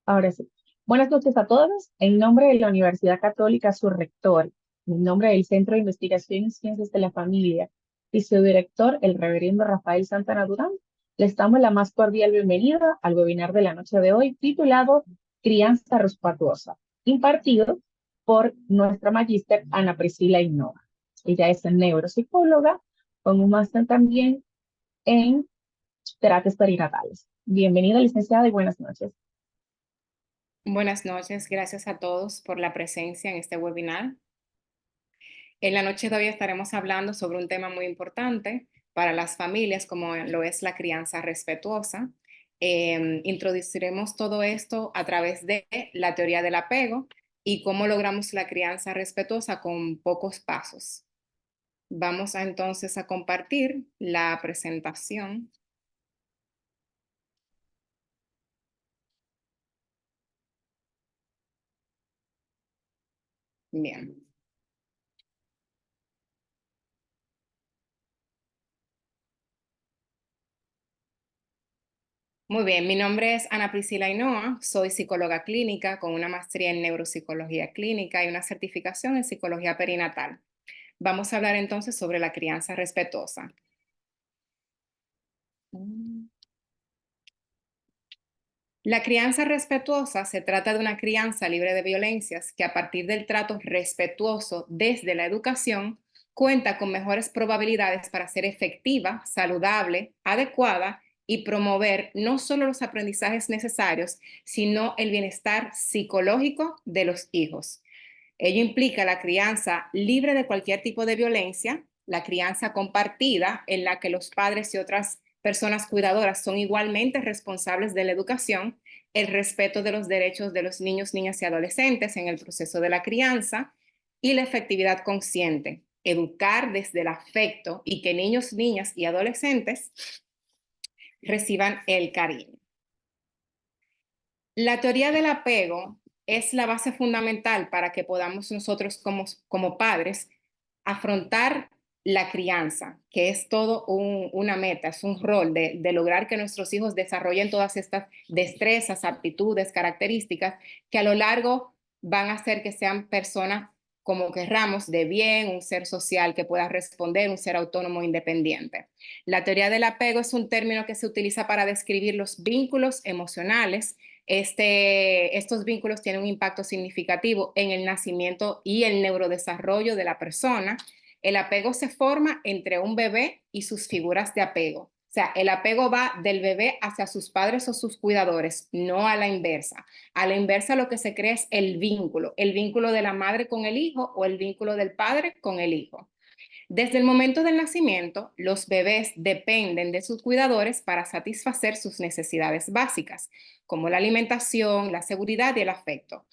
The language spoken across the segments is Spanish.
Ahora sí. Buenas noches a todos. En nombre de la Universidad Católica, su rector, en nombre del Centro de Investigación y Ciencias de la Familia y su director, el reverendo Rafael Santana Durán, les damos la más cordial bienvenida al webinar de la noche de hoy titulado Crianza Respetuosa, impartido por nuestra magíster Ana Priscila Hinoa. Ella es neuropsicóloga con un máster también en terapias perinatales. Bienvenida, licenciada, y buenas noches. Buenas noches, gracias a todos por la presencia en este webinar. En la noche de hoy estaremos hablando sobre un tema muy importante para las familias, como lo es la crianza respetuosa. Introduciremos todo esto a través de la teoría del apego y cómo logramos la crianza respetuosa con pocos pasos. Vamos entonces a compartir la presentación. Bien. Muy bien, mi nombre es Ana Priscila Hinoa, soy psicóloga clínica con una maestría en neuropsicología clínica y una certificación en psicología perinatal. Vamos a hablar entonces sobre la crianza respetuosa. La crianza respetuosa se trata de una crianza libre de violencias que a partir del trato respetuoso desde la educación cuenta con mejores probabilidades para ser efectiva, saludable, adecuada y promover no solo los aprendizajes necesarios, sino el bienestar psicológico de los hijos. Ello implica la crianza libre de cualquier tipo de violencia, la crianza compartida en la que los padres y otras personas cuidadoras son igualmente responsables de la educación, el respeto de los derechos de los niños, niñas y adolescentes en el proceso de la crianza y la efectividad consciente. Educar desde el afecto y que niños, niñas y adolescentes reciban el cariño. La teoría del apego es la base fundamental para que podamos nosotros como padres afrontar la crianza, que es todo una meta, es un rol de lograr que nuestros hijos desarrollen todas estas destrezas, aptitudes, características que a lo largo van a hacer que sean personas como querramos, de bien, un ser social que pueda responder, un ser autónomo e independiente. La teoría del apego es un término que se utiliza para describir los vínculos emocionales. Estos vínculos tienen un impacto significativo en el nacimiento y el neurodesarrollo de la persona. El apego se forma entre un bebé y sus figuras de apego. O sea, el apego va del bebé hacia sus padres o sus cuidadores, no a la inversa. A la inversa lo que se crea es el vínculo de la madre con el hijo o el vínculo del padre con el hijo. Desde el momento del nacimiento, los bebés dependen de sus cuidadores para satisfacer sus necesidades básicas, como la alimentación, la seguridad y el afecto.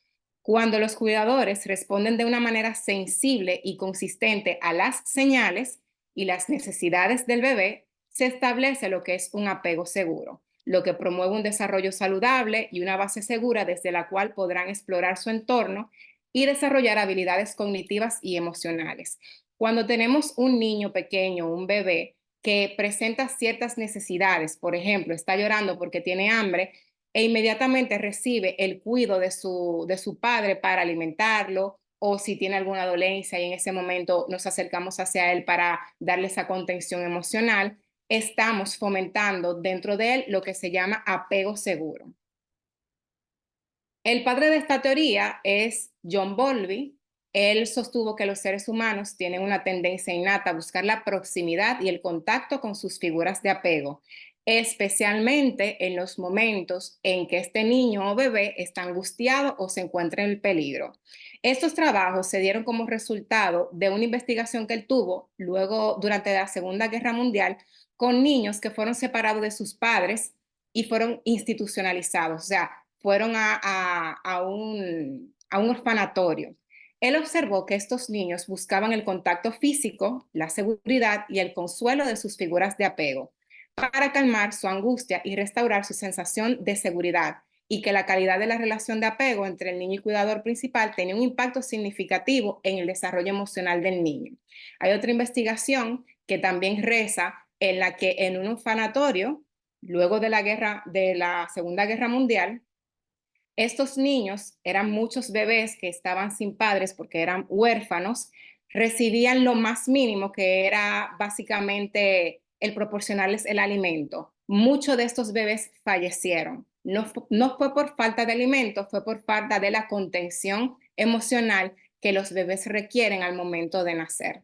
Cuando los cuidadores responden de una manera sensible y consistente a las señales y las necesidades del bebé, se establece lo que es un apego seguro, lo que promueve un desarrollo saludable y una base segura desde la cual podrán explorar su entorno y desarrollar habilidades cognitivas y emocionales. Cuando tenemos un niño pequeño, un bebé, que presenta ciertas necesidades, por ejemplo, está llorando porque tiene hambre e inmediatamente recibe el cuidado de su padre para alimentarlo, o si tiene alguna dolencia y en ese momento nos acercamos hacia él para darle esa contención emocional, estamos fomentando dentro de él lo que se llama apego seguro. El padre de esta teoría es John Bowlby. Él sostuvo que los seres humanos tienen una tendencia innata a buscar la proximidad y el contacto con sus figuras de apego, especialmente en los momentos en que este niño o bebé está angustiado o se encuentra en peligro. Estos trabajos se dieron como resultado de una investigación que él tuvo luego durante la Segunda Guerra Mundial con niños que fueron separados de sus padres y fueron institucionalizados, o sea, fueron a un orfanatorio. Él observó que estos niños buscaban el contacto físico, la seguridad y el consuelo de sus figuras de apego para calmar su angustia y restaurar su sensación de seguridad, y que la calidad de la relación de apego entre el niño y cuidador principal tenía un impacto significativo en el desarrollo emocional del niño. Hay otra investigación que también reza en la que en un orfanatorio, luego de la Segunda Guerra Mundial, Estos niños eran muchos bebés que estaban sin padres porque eran huérfanos, recibían lo más mínimo que era básicamente el proporcionarles el alimento. Muchos de estos bebés fallecieron. No fue por falta de alimento, fue por falta de la contención emocional que los bebés requieren al momento de nacer.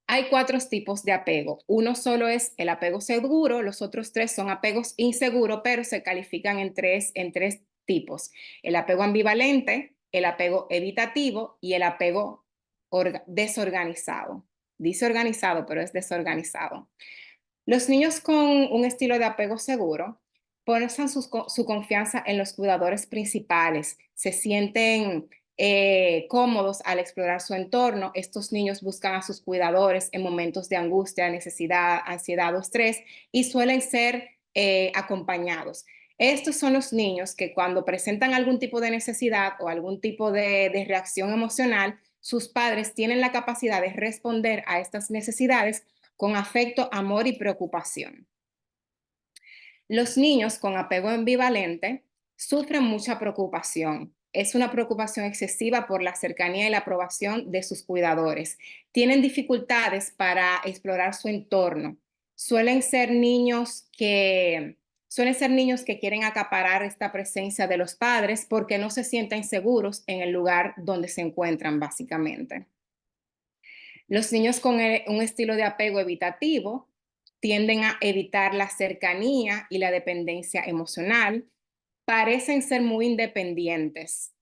Hay 4 tipos de apego. Uno solo es el apego seguro, los otros 3 son apegos inseguros, pero se califican en tres tipos. El apego ambivalente, el apego evitativo y el apego desorganizado. Dice organizado, pero es desorganizado. Los niños con un estilo de apego seguro ponen su confianza en los cuidadores principales, se sienten cómodos al explorar su entorno. Estos niños buscan a sus cuidadores en momentos de angustia, necesidad, ansiedad o estrés y suelen ser acompañados. Estos son los niños que cuando presentan algún tipo de necesidad o algún tipo de reacción emocional, sus padres tienen la capacidad de responder a estas necesidades con afecto, amor y preocupación. Los niños con apego ambivalente sufren mucha preocupación. Es una preocupación excesiva por la cercanía y la aprobación de sus cuidadores. Tienen dificultades para explorar su entorno. Suelen ser niños que quieren acaparar esta presencia de los padres porque no se sienten seguros en el lugar donde se encuentran, básicamente. Los niños con un estilo de apego evitativo tienden a evitar la cercanía y la dependencia emocional, parecen ser muy independientes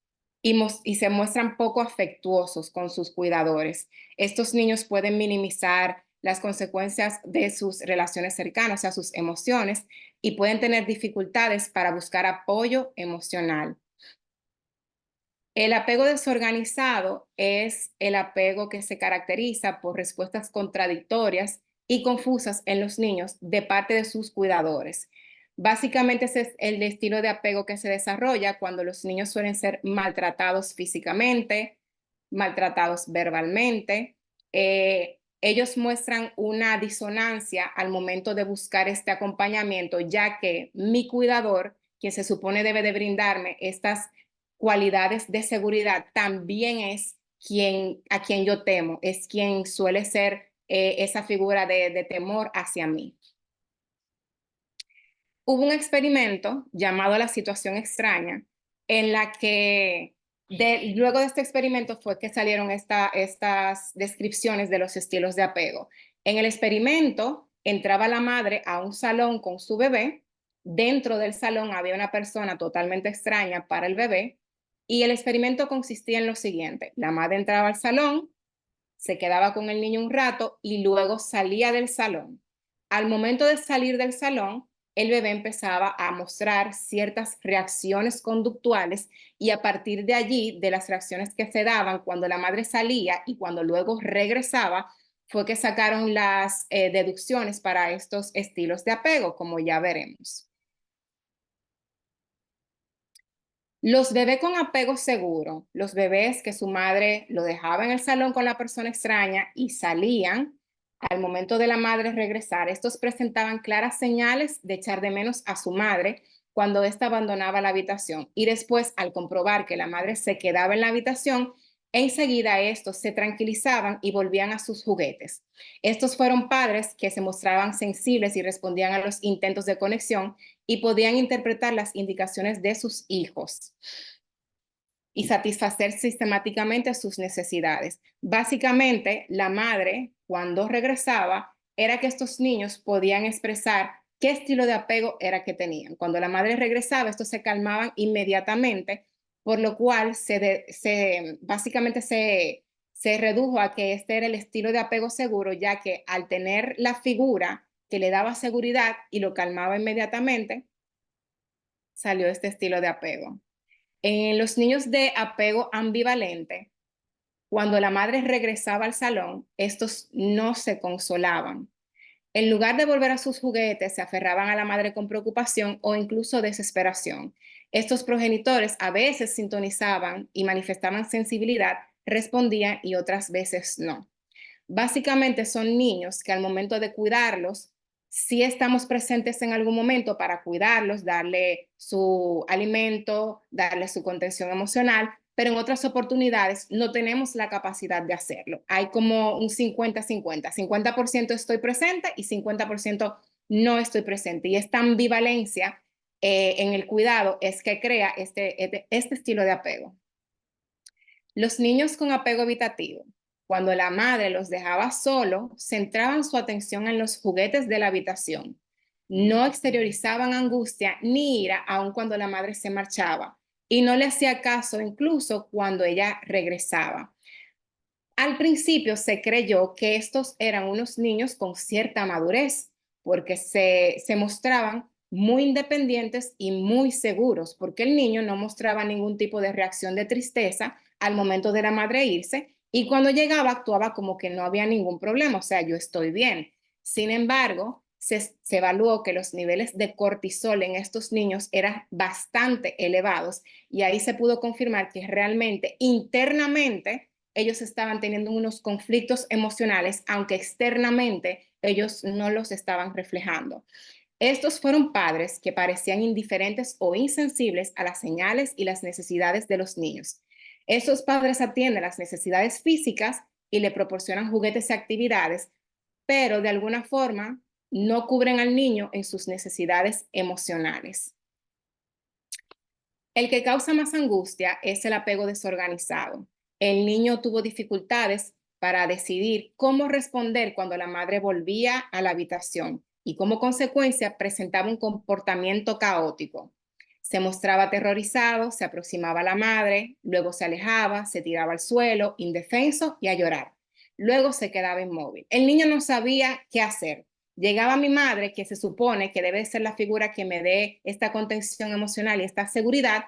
y se muestran poco afectuosos con sus cuidadores. Estos niños pueden minimizar las consecuencias de sus relaciones cercanas, o sea, sus emociones, y pueden tener dificultades para buscar apoyo emocional. El apego desorganizado es el apego que se caracteriza por respuestas contradictorias y confusas en los niños de parte de sus cuidadores. Básicamente ese es el estilo de apego que se desarrolla cuando los niños suelen ser maltratados físicamente, maltratados verbalmente. Ellos muestran una disonancia al momento de buscar este acompañamiento, ya que mi cuidador, quien se supone debe de brindarme estas cualidades de seguridad, también es a quien yo temo, es quien suele ser esa figura de temor hacia mí. Hubo un experimento llamado la situación extraña, en la que luego de este experimento fue que salieron estas descripciones de los estilos de apego. En el experimento entraba la madre a un salón con su bebé, dentro del salón había una persona totalmente extraña para el bebé, y el experimento consistía en lo siguiente: la madre entraba al salón, se quedaba con el niño un rato y luego salía del salón. Al momento de salir del salón, el bebé empezaba a mostrar ciertas reacciones conductuales y a partir de allí, de las reacciones que se daban cuando la madre salía y cuando luego regresaba, fue que sacaron las deducciones para estos estilos de apego, como ya veremos. Los bebés con apego seguro, los bebés que su madre lo dejaba en el salón con la persona extraña y salían al momento de la madre regresar, estos presentaban claras señales de echar de menos a su madre cuando ésta abandonaba la habitación. Y después, al comprobar que la madre se quedaba en la habitación, enseguida estos se tranquilizaban y volvían a sus juguetes. Estos fueron padres que se mostraban sensibles y respondían a los intentos de conexión y podían interpretar las indicaciones de sus hijos y satisfacer sistemáticamente sus necesidades. Básicamente, la madre, cuando regresaba, era que estos niños podían expresar qué estilo de apego era que tenían. Cuando la madre regresaba, estos se calmaban inmediatamente, por lo cual básicamente se redujo a que este era el estilo de apego seguro, ya que al tener la figura que le daba seguridad y lo calmaba inmediatamente, salió este estilo de apego. En los niños de apego ambivalente, cuando la madre regresaba al salón, estos no se consolaban. En lugar de volver a sus juguetes, se aferraban a la madre con preocupación o incluso desesperación. Estos progenitores a veces sintonizaban y manifestaban sensibilidad, respondían y otras veces no. Básicamente son niños que al momento de cuidarlos Sí estamos presentes en algún momento para cuidarlos, darle su alimento, darle su contención emocional, pero en otras oportunidades no tenemos la capacidad de hacerlo. Hay como un 50-50, 50% estoy presente y 50% no estoy presente. Y esta ambivalencia en el cuidado es que crea este estilo de apego. Los niños con apego evitativo, cuando la madre los dejaba solo, centraban su atención en los juguetes de la habitación. No exteriorizaban angustia ni ira aun cuando la madre se marchaba y no le hacía caso incluso cuando ella regresaba. Al principio se creyó que estos eran unos niños con cierta madurez porque se mostraban muy independientes y muy seguros, porque el niño no mostraba ningún tipo de reacción de tristeza al momento de la madre irse y cuando llegaba actuaba como que no había ningún problema, o sea, yo estoy bien. Sin embargo, se evaluó que los niveles de cortisol en estos niños eran bastante elevados y ahí se pudo confirmar que realmente internamente ellos estaban teniendo unos conflictos emocionales, aunque externamente ellos no los estaban reflejando. Estos fueron padres que parecían indiferentes o insensibles a las señales y las necesidades de los niños. Estos padres atienden las necesidades físicas y le proporcionan juguetes y actividades, pero de alguna forma no cubren al niño en sus necesidades emocionales. El que causa más angustia es el apego desorganizado. El niño tuvo dificultades para decidir cómo responder cuando la madre volvía a la habitación y como consecuencia presentaba un comportamiento caótico. Se mostraba aterrorizado, se aproximaba a la madre, luego se alejaba, se tiraba al suelo, indefenso y a llorar. Luego se quedaba inmóvil. El niño no sabía qué hacer. Llegaba mi madre, que se supone que debe ser la figura que me dé esta contención emocional y esta seguridad,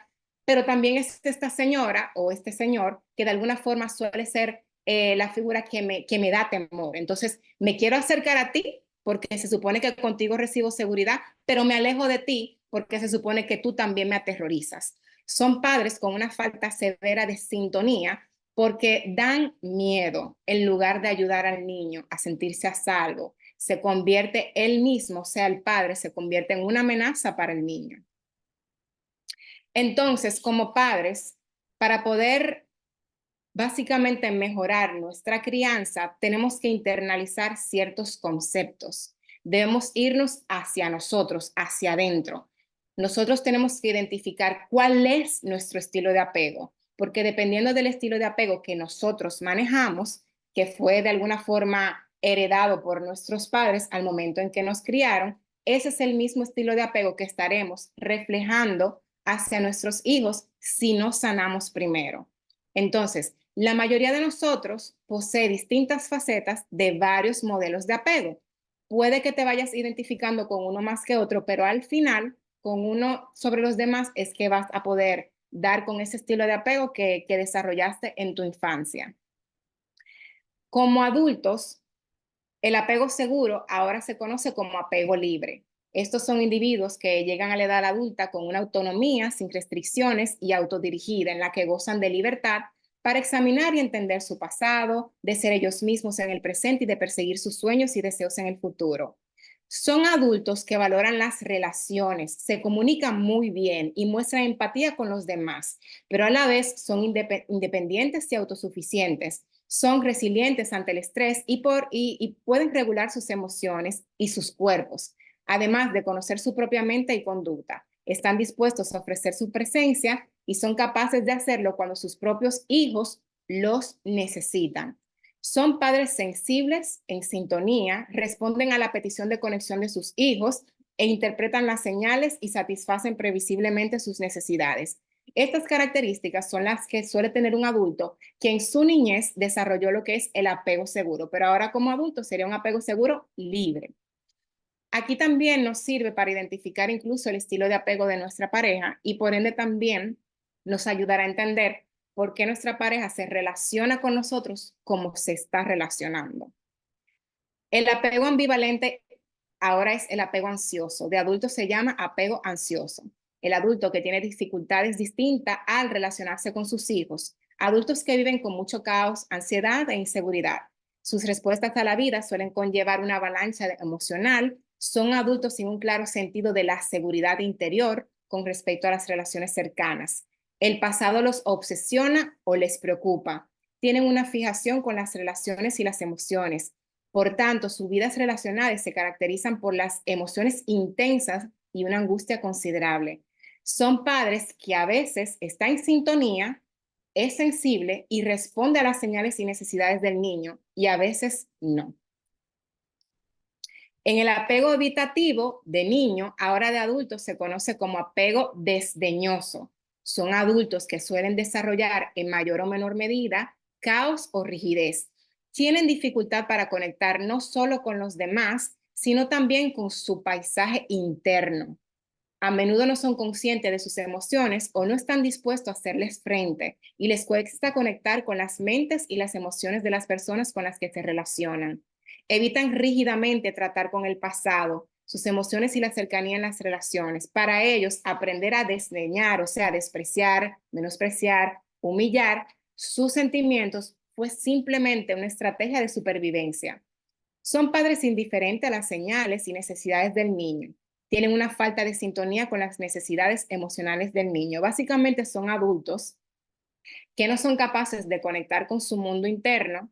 pero también es esta señora o este señor que de alguna forma suele ser la figura que me da temor. Entonces, me quiero acercar a ti porque se supone que contigo recibo seguridad, pero me alejo de ti porque se supone que tú también me aterrorizas. Son padres con una falta severa de sintonía porque dan miedo en lugar de ayudar al niño a sentirse a salvo. Se convierte él mismo, o sea, el padre, se convierte en una amenaza para el niño. Entonces, como padres, para poder básicamente mejorar nuestra crianza, tenemos que internalizar ciertos conceptos. Debemos irnos hacia nosotros, hacia adentro. Nosotros tenemos que identificar cuál es nuestro estilo de apego, porque dependiendo del estilo de apego que nosotros manejamos, que fue de alguna forma heredado por nuestros padres al momento en que nos criaron, ese es el mismo estilo de apego que estaremos reflejando hacia nuestros hijos si no sanamos primero. Entonces, la mayoría de nosotros posee distintas facetas de varios modelos de apego. Puede que te vayas identificando con uno más que otro, pero al final, con uno sobre los demás, es que vas a poder dar con ese estilo de apego que desarrollaste en tu infancia. Como adultos, el apego seguro ahora se conoce como apego libre. Estos son individuos que llegan a la edad adulta con una autonomía sin restricciones y autodirigida en la que gozan de libertad para examinar y entender su pasado, de ser ellos mismos en el presente y de perseguir sus sueños y deseos en el futuro. Son adultos que valoran las relaciones, se comunican muy bien y muestran empatía con los demás, pero a la vez son independientes y autosuficientes. Son resilientes ante el estrés y pueden regular sus emociones y sus cuerpos, además de conocer su propia mente y conducta. Están dispuestos a ofrecer su presencia y son capaces de hacerlo cuando sus propios hijos los necesitan. Son padres sensibles, en sintonía, responden a la petición de conexión de sus hijos e interpretan las señales y satisfacen previsiblemente sus necesidades. Estas características son las que suele tener un adulto que en su niñez desarrolló lo que es el apego seguro, pero ahora como adulto sería un apego seguro libre. Aquí también nos sirve para identificar incluso el estilo de apego de nuestra pareja y por ende también nos ayudará a entender por qué nuestra pareja se relaciona con nosotros como se está relacionando. El apego ambivalente ahora es el apego ansioso. De adulto se llama apego ansioso. El adulto que tiene dificultades distintas al relacionarse con sus hijos. Adultos que viven con mucho caos, ansiedad e inseguridad. Sus respuestas a la vida suelen conllevar una avalancha emocional Son adultos sin un claro sentido de la seguridad interior con respecto a las relaciones cercanas. El pasado los obsesiona o les preocupa. Tienen una fijación con las relaciones y las emociones. Por tanto, sus vidas relacionales se caracterizan por las emociones intensas y una angustia considerable. Son padres que a veces están en sintonía, es sensible y responde a las señales y necesidades del niño, y a veces no. En el apego evitativo de niño, ahora de adultos, se conoce como apego desdeñoso. Son adultos que suelen desarrollar en mayor o menor medida caos o rigidez. Tienen dificultad para conectar no solo con los demás, sino también con su paisaje interno. A menudo no son conscientes de sus emociones o no están dispuestos a hacerles frente y les cuesta conectar con las mentes y las emociones de las personas con las que se relacionan. Evitan rígidamente tratar con el pasado, sus emociones y la cercanía en las relaciones. Para ellos, aprender a desdeñar, o sea, despreciar, menospreciar, humillar sus sentimientos fue simplemente una estrategia de supervivencia. Son padres indiferentes a las señales y necesidades del niño. Tienen una falta de sintonía con las necesidades emocionales del niño. Básicamente son adultos que no son capaces de conectar con su mundo interno,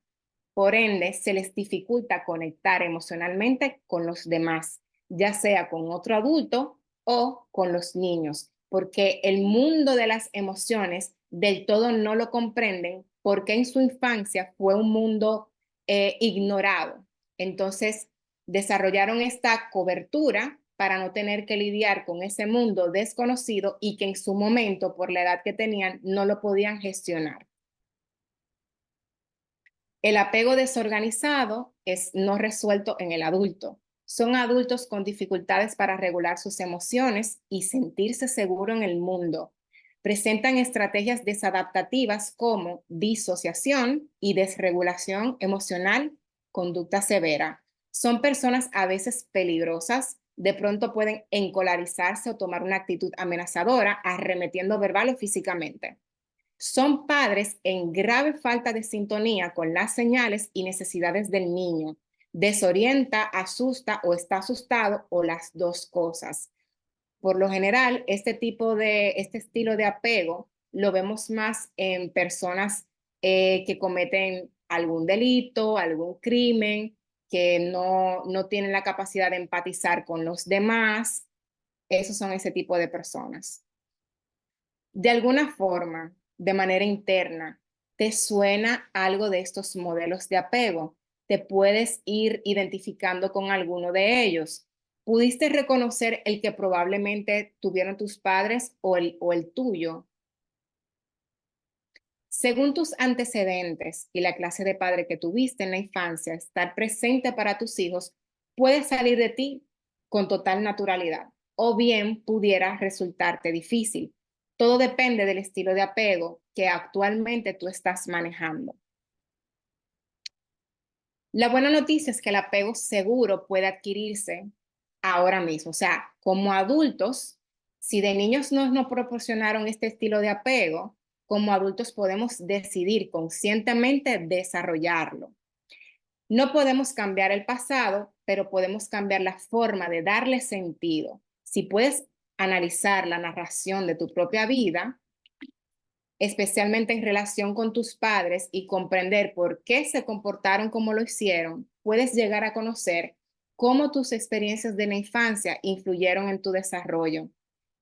por ende se les dificulta conectar emocionalmente con los demás, ya sea con otro adulto o con los niños, porque el mundo de las emociones del todo no lo comprenden porque en su infancia fue un mundo ignorado. Entonces desarrollaron esta cobertura para no tener que lidiar con ese mundo desconocido y que en su momento, por la edad que tenían, no lo podían gestionar. El apego desorganizado es no resuelto en el adulto. Son adultos con dificultades para regular sus emociones y sentirse seguro en el mundo. Presentan estrategias desadaptativas como disociación y desregulación emocional, conducta severa. Son personas a veces peligrosas, de pronto pueden encolarizarse o tomar una actitud amenazadora, arremetiendo verbal o físicamente. Son padres en grave falta de sintonía con las señales y necesidades del niño. Desorienta, asusta o está asustado o las dos cosas. Por lo general, este estilo de apego lo vemos más en personas que cometen algún delito, algún crimen, que no tienen la capacidad de empatizar con los demás. Esos son ese tipo de personas. De alguna forma, de manera interna, ¿te suena algo de estos modelos de apego? ¿Te puedes ir identificando con alguno de ellos? ¿Pudiste reconocer el que probablemente tuvieron tus padres o el tuyo? Según tus antecedentes y la clase de padre que tuviste en la infancia, estar presente para tus hijos puede salir de ti con total naturalidad o bien pudiera resultarte difícil. Todo depende del estilo de apego que actualmente tú estás manejando. La buena noticia es que el apego seguro puede adquirirse ahora mismo. O sea, como adultos, si de niños nos proporcionaron este estilo de apego, como adultos podemos decidir conscientemente desarrollarlo. No podemos cambiar el pasado, pero podemos cambiar la forma de darle sentido. Si puedes analizar la narración de tu propia vida, especialmente en relación con tus padres, y comprender por qué se comportaron como lo hicieron, puedes llegar a conocer cómo tus experiencias de la infancia influyeron en tu desarrollo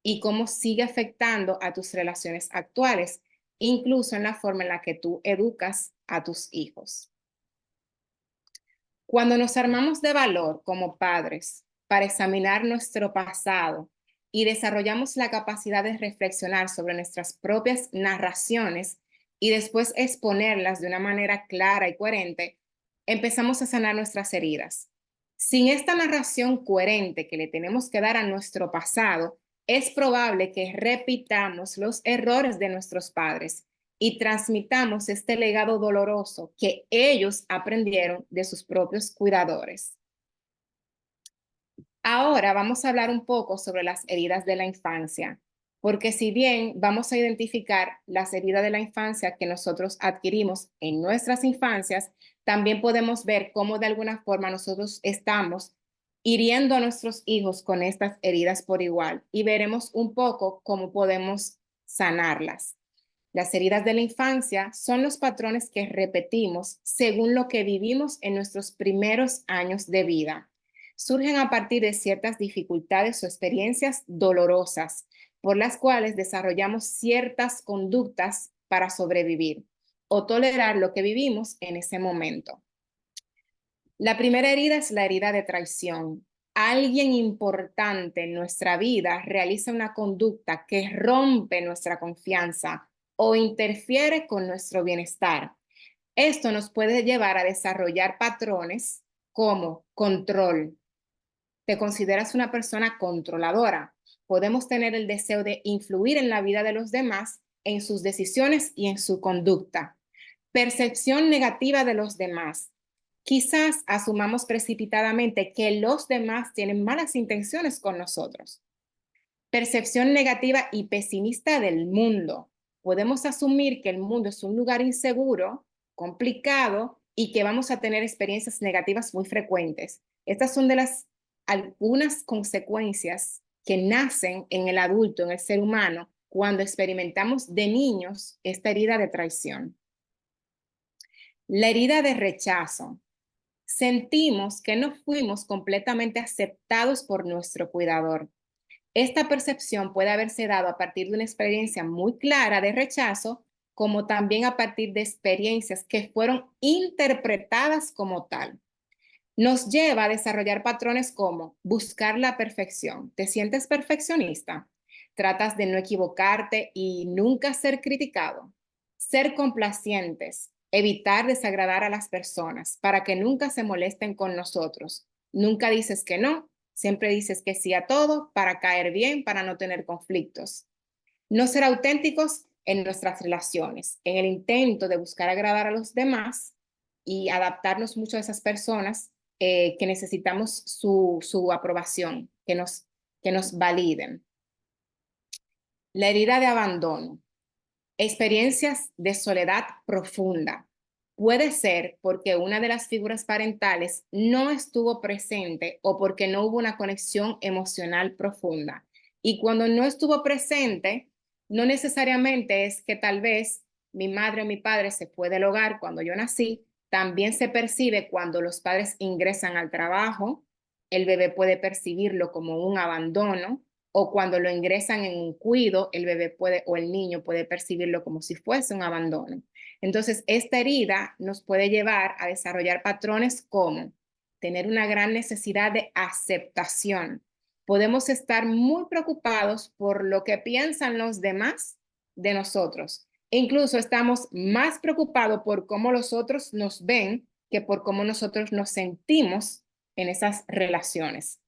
y cómo sigue afectando a tus relaciones actuales, incluso en la forma en la que tú educas a tus hijos. Cuando nos armamos de valor como padres para examinar nuestro pasado y desarrollamos la capacidad de reflexionar sobre nuestras propias narraciones y después exponerlas de una manera clara y coherente, empezamos a sanar nuestras heridas. Sin esta narración coherente que le tenemos que dar a nuestro pasado, es probable que repitamos los errores de nuestros padres y transmitamos este legado doloroso que ellos aprendieron de sus propios cuidadores. Ahora vamos a hablar un poco sobre las heridas de la infancia, porque si bien vamos a identificar las heridas de la infancia que nosotros adquirimos en nuestras infancias, también podemos ver cómo de alguna forma nosotros estamos hiriendo a nuestros hijos con estas heridas por igual y veremos un poco cómo podemos sanarlas. Las heridas de la infancia son los patrones que repetimos según lo que vivimos en nuestros primeros años de vida. Surgen a partir de ciertas dificultades o experiencias dolorosas por las cuales desarrollamos ciertas conductas para sobrevivir o tolerar lo que vivimos en ese momento. La primera herida es la herida de traición. Alguien importante en nuestra vida realiza una conducta que rompe nuestra confianza o interfiere con nuestro bienestar. Esto nos puede llevar a desarrollar patrones como control. Te consideras una persona controladora. Podemos tener el deseo de influir en la vida de los demás, en sus decisiones y en su conducta. Percepción negativa de los demás. Quizás asumamos precipitadamente que los demás tienen malas intenciones con nosotros. Percepción negativa y pesimista del mundo. Podemos asumir que el mundo es un lugar inseguro, complicado y que vamos a tener experiencias negativas muy frecuentes. Estas son de las algunas consecuencias que nacen en el adulto, en el ser humano, cuando experimentamos de niños esta herida de traición. La herida de rechazo. Sentimos que no fuimos completamente aceptados por nuestro cuidador. Esta percepción puede haberse dado a partir de una experiencia muy clara de rechazo, como también a partir de experiencias que fueron interpretadas como tal. Nos lleva a desarrollar patrones como buscar la perfección. ¿Te sientes perfeccionista? Tratas de no equivocarte y nunca ser criticado. Ser complacientes, evitar desagradar a las personas para que nunca se molesten con nosotros. Nunca dices que no, siempre dices que sí a todo para caer bien, para no tener conflictos. No ser auténticos en nuestras relaciones, en el intento de buscar agradar a los demás y adaptarnos mucho a esas personas que necesitamos su aprobación, que nos validen. La herida de abandono. Experiencias de soledad profunda. Puede ser porque una de las figuras parentales no estuvo presente o porque no hubo una conexión emocional profunda. Y cuando no estuvo presente, no necesariamente es que tal vez mi madre o mi padre se fue del hogar cuando yo nací. También se percibe cuando los padres ingresan al trabajo, el bebé puede percibirlo como un abandono, o cuando lo ingresan en un cuido, el bebé puede o el niño puede percibirlo como si fuese un abandono. Entonces, esta herida nos puede llevar a desarrollar patrones como tener una gran necesidad de aceptación. Podemos estar muy preocupados por lo que piensan los demás de nosotros. E incluso estamos más preocupados por cómo los otros nos ven que por cómo nosotros nos sentimos en esas relaciones.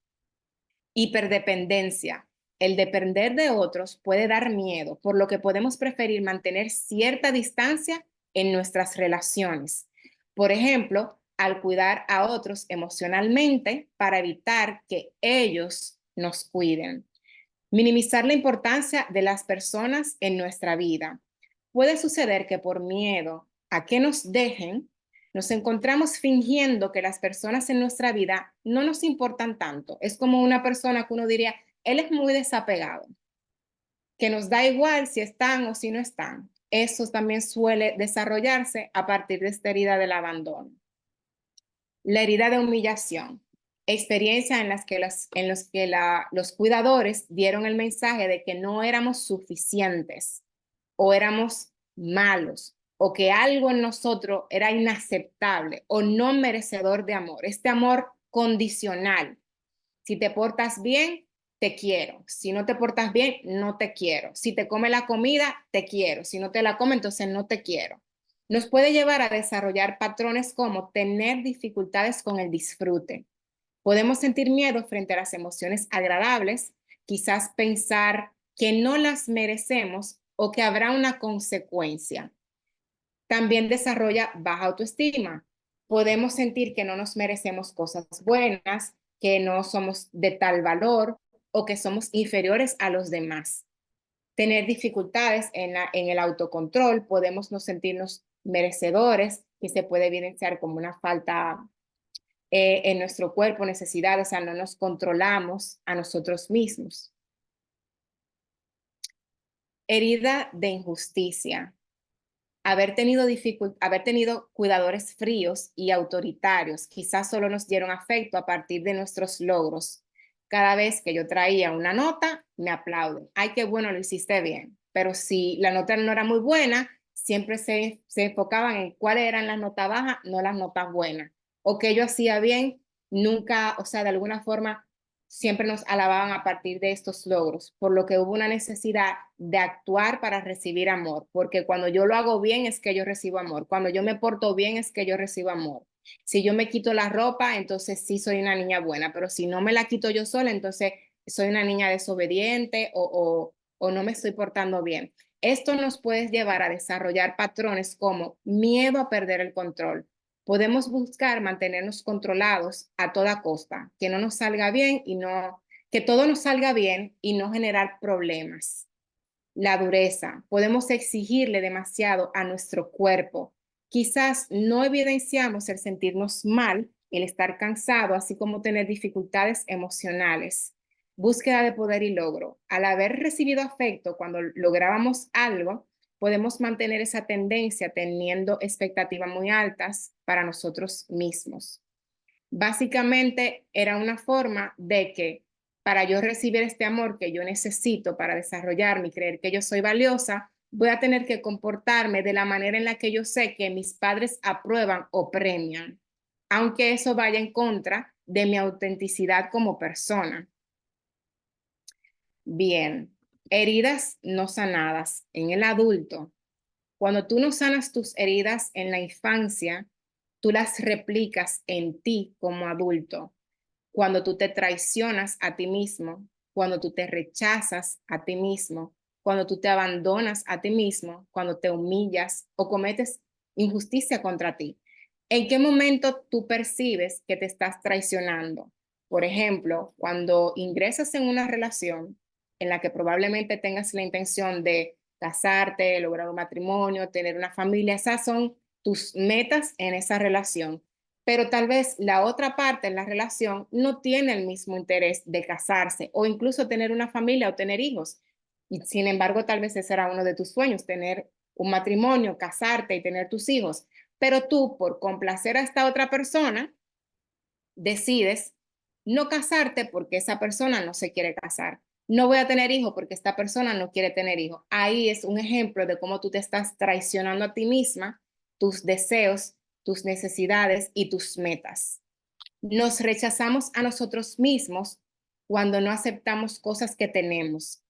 Hiperdependencia. El depender de otros puede dar miedo, por lo que podemos preferir mantener cierta distancia en nuestras relaciones. Por ejemplo, al cuidar a otros emocionalmente para evitar que ellos nos cuiden. Minimizar la importancia de las personas en nuestra vida. Puede suceder que por miedo a que nos dejen, nos encontramos fingiendo que las personas en nuestra vida no nos importan tanto. Es como una persona que uno diría, él es muy desapegado, que nos da igual si están o si no están. Eso también suele desarrollarse a partir de esta herida del abandono. La herida de humillación. Experiencias en los que los cuidadores dieron el mensaje de que no éramos suficientes o éramos malos o que algo en nosotros era inaceptable o no merecedor de amor. Este amor condicional. Si te portas bien, te quiero. Si no te portas bien, no te quiero. Si te come la comida, te quiero. Si no te la come, entonces no te quiero. Nos puede llevar a desarrollar patrones como tener dificultades con el disfrute. Podemos sentir miedo frente a las emociones agradables, quizás pensar que no las merecemos o que habrá una consecuencia. También desarrolla baja autoestima. Podemos sentir que no nos merecemos cosas buenas, que no somos de tal valor o que somos inferiores a los demás. Tener dificultades en el autocontrol, podemos no sentirnos merecedores, que se puede evidenciar como una falta en nuestro cuerpo necesidades, o sea, no nos controlamos a nosotros mismos. Herida de injusticia. Haber tenido cuidadores fríos y autoritarios, quizás solo nos dieron afecto a partir de nuestros logros. Cada vez que yo traía una nota, me aplauden. Ay, qué bueno, lo hiciste bien. Pero si la nota no era muy buena, siempre se enfocaban en cuáles eran las notas bajas, no las notas buenas. O que yo hacía bien, nunca, o sea, de alguna forma, siempre nos alababan a partir de estos logros, por lo que hubo una necesidad de actuar para recibir amor, porque cuando yo lo hago bien es que yo recibo amor, cuando yo me porto bien es que yo recibo amor. Si yo me quito la ropa, entonces sí soy una niña buena, pero si no me la quito yo sola, entonces soy una niña desobediente o no me estoy portando bien. Esto nos puede llevar a desarrollar patrones como miedo a perder el control. Podemos buscar mantenernos controlados a toda costa, que no nos salga bien y no, que todo nos salga bien y no generar problemas. La dureza, podemos exigirle demasiado a nuestro cuerpo. Quizás no evidenciamos el sentirnos mal, el estar cansado, así como tener dificultades emocionales. Búsqueda de poder y logro. Al haber recibido afecto cuando lográbamos algo, podemos mantener esa tendencia teniendo expectativas muy altas para nosotros mismos. Básicamente era una forma de que para yo recibir este amor que yo necesito para desarrollarme y creer que yo soy valiosa, voy a tener que comportarme de la manera en la que yo sé que mis padres aprueban o premian, aunque eso vaya en contra de mi autenticidad como persona. Bien, heridas no sanadas en el adulto. Cuando tú no sanas tus heridas en la infancia, tú las replicas en ti como adulto. Cuando tú te traicionas a ti mismo, cuando tú te rechazas a ti mismo, cuando tú te abandonas a ti mismo, cuando te humillas o cometes injusticia contra ti. ¿En qué momento tú percibes que te estás traicionando? Por ejemplo, cuando ingresas en una relación en la que probablemente tengas la intención de casarte, lograr un matrimonio, tener una familia, esas son tus metas en esa relación, pero tal vez la otra parte en la relación no tiene el mismo interés de casarse o incluso tener una familia o tener hijos. Y sin embargo, tal vez ese era uno de tus sueños, tener un matrimonio, casarte y tener tus hijos. Pero tú, por complacer a esta otra persona, decides no casarte porque esa persona no se quiere casar. No voy a tener hijos porque esta persona no quiere tener hijos. Ahí es un ejemplo de cómo tú te estás traicionando a ti misma, tus deseos, tus necesidades y tus metas. Nos rechazamos a nosotros mismos cuando no aceptamos cosas que tenemos.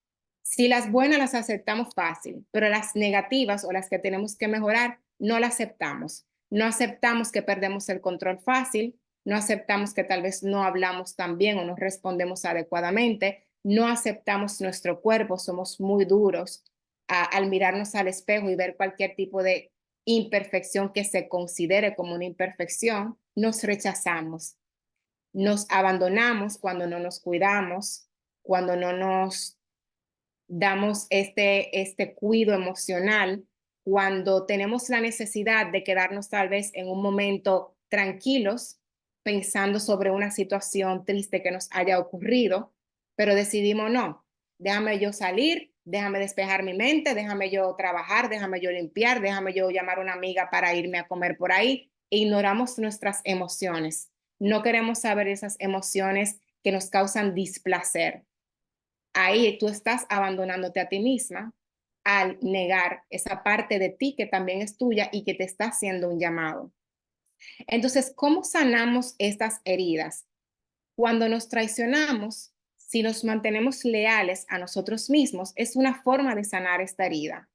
Si las buenas las aceptamos fácil, pero las negativas o las que tenemos que mejorar no las aceptamos. No aceptamos que perdemos el control fácil, no aceptamos que tal vez no hablamos tan bien o no respondemos adecuadamente, no aceptamos nuestro cuerpo, somos muy duros al mirarnos al espejo y ver cualquier tipo de imperfección que se considere como una imperfección, nos rechazamos. Nos abandonamos cuando no nos cuidamos, cuando no nos damos este cuido emocional, cuando tenemos la necesidad de quedarnos tal vez en un momento tranquilos, pensando sobre una situación triste que nos haya ocurrido, pero decidimos no, déjame yo salir, déjame despejar mi mente, déjame yo trabajar, déjame yo limpiar, déjame yo llamar a una amiga para irme a comer por ahí. E ignoramos nuestras emociones. No queremos saber esas emociones que nos causan displacer. Ahí tú estás abandonándote a ti misma al negar esa parte de ti que también es tuya y que te está haciendo un llamado. Entonces, ¿cómo sanamos estas heridas? Cuando nos traicionamos, si nos mantenemos leales a nosotros mismos, es una forma de sanar esta herida.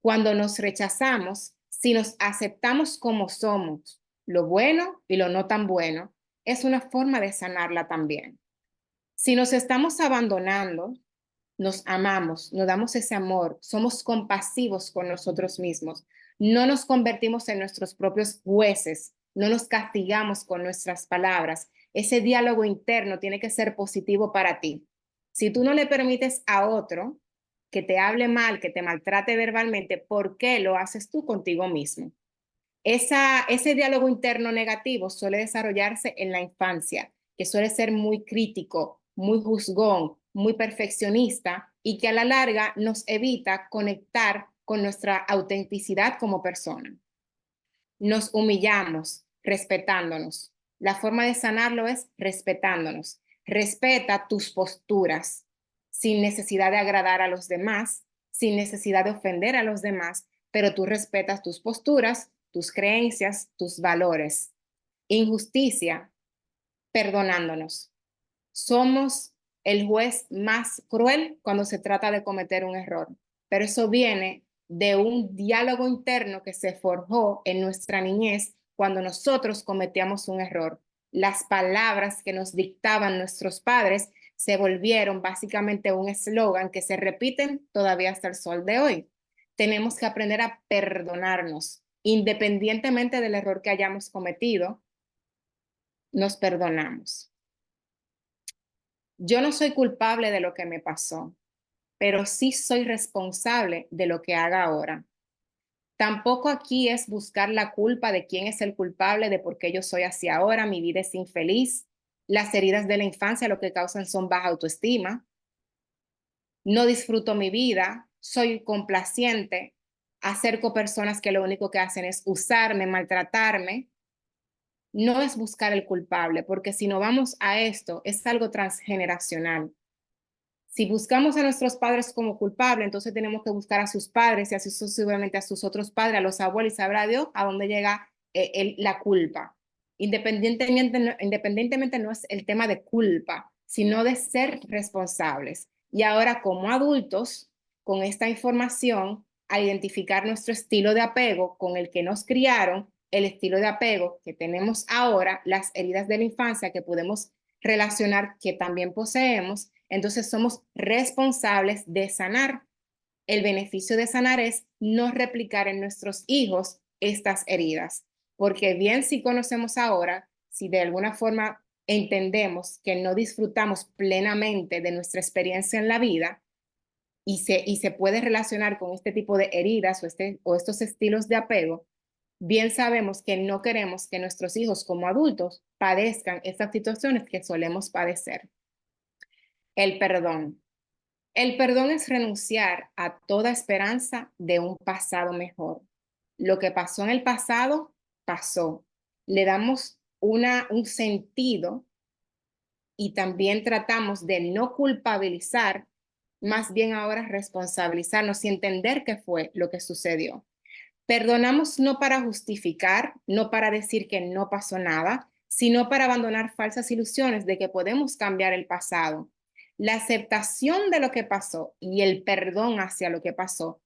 Cuando nos rechazamos, si nos aceptamos como somos, lo bueno y lo no tan bueno, es una forma de sanarla también. Si nos estamos abandonando, nos amamos, nos damos ese amor, somos compasivos con nosotros mismos, no nos convertimos en nuestros propios jueces, no nos castigamos con nuestras palabras. Ese diálogo interno tiene que ser positivo para ti. Si tú no le permites a otro que te hable mal, que te maltrate verbalmente, ¿por qué lo haces tú contigo mismo? Ese diálogo interno negativo suele desarrollarse en la infancia, que suele ser muy crítico, muy juzgón, muy perfeccionista y que a la larga nos evita conectar con nuestra autenticidad como persona. Nos humillamos respetándonos. La forma de sanarlo es respetándonos. Respeta tus posturas sin necesidad de agradar a los demás, sin necesidad de ofender a los demás, pero tú respetas tus posturas, tus creencias, tus valores. Injusticia, perdonándonos. Somos el juez más cruel cuando se trata de cometer un error, pero eso viene de un diálogo interno que se forjó en nuestra niñez cuando nosotros cometíamos un error. Las palabras que nos dictaban nuestros padres se volvieron básicamente un eslogan que se repiten todavía hasta el sol de hoy. Tenemos que aprender a perdonarnos, independientemente del error que hayamos cometido, nos perdonamos. Yo no soy culpable de lo que me pasó, pero sí soy responsable de lo que haga ahora. Tampoco aquí es buscar la culpa de quién es el culpable de por qué yo soy así ahora, mi vida es infeliz. Las heridas de la infancia lo que causan son baja autoestima. No disfruto mi vida, soy complaciente, acerco personas que lo único que hacen es usarme, maltratarme. No es buscar el culpable, porque si no vamos a esto, es algo transgeneracional. Si buscamos a nuestros padres como culpables, entonces tenemos que buscar a sus padres y así sucesivamente a sus otros padres, a los abuelos, y sabrá Dios a dónde llega la culpa. Independientemente no es el tema de culpa, sino de ser responsables. Y ahora como adultos, con esta información, a identificar nuestro estilo de apego con el que nos criaron, el estilo de apego que tenemos ahora, las heridas de la infancia que podemos relacionar que también poseemos, entonces somos responsables de sanar. El beneficio de sanar es no replicar en nuestros hijos estas heridas, porque bien si conocemos ahora, si de alguna forma entendemos que no disfrutamos plenamente de nuestra experiencia en la vida y se puede relacionar con este tipo de heridas o estos estilos de apego, bien sabemos que no queremos que nuestros hijos como adultos padezcan estas situaciones que solemos padecer. El perdón. El perdón es renunciar a toda esperanza de un pasado mejor. Lo que pasó en el pasado, pasó. Le damos un sentido y también tratamos de no culpabilizar, más bien ahora responsabilizarnos y entender qué fue lo que sucedió. Perdonamos no para justificar, no para decir que no pasó nada, sino para abandonar falsas ilusiones de que podemos cambiar el pasado. La aceptación de lo que pasó y el perdón hacia lo que pasó,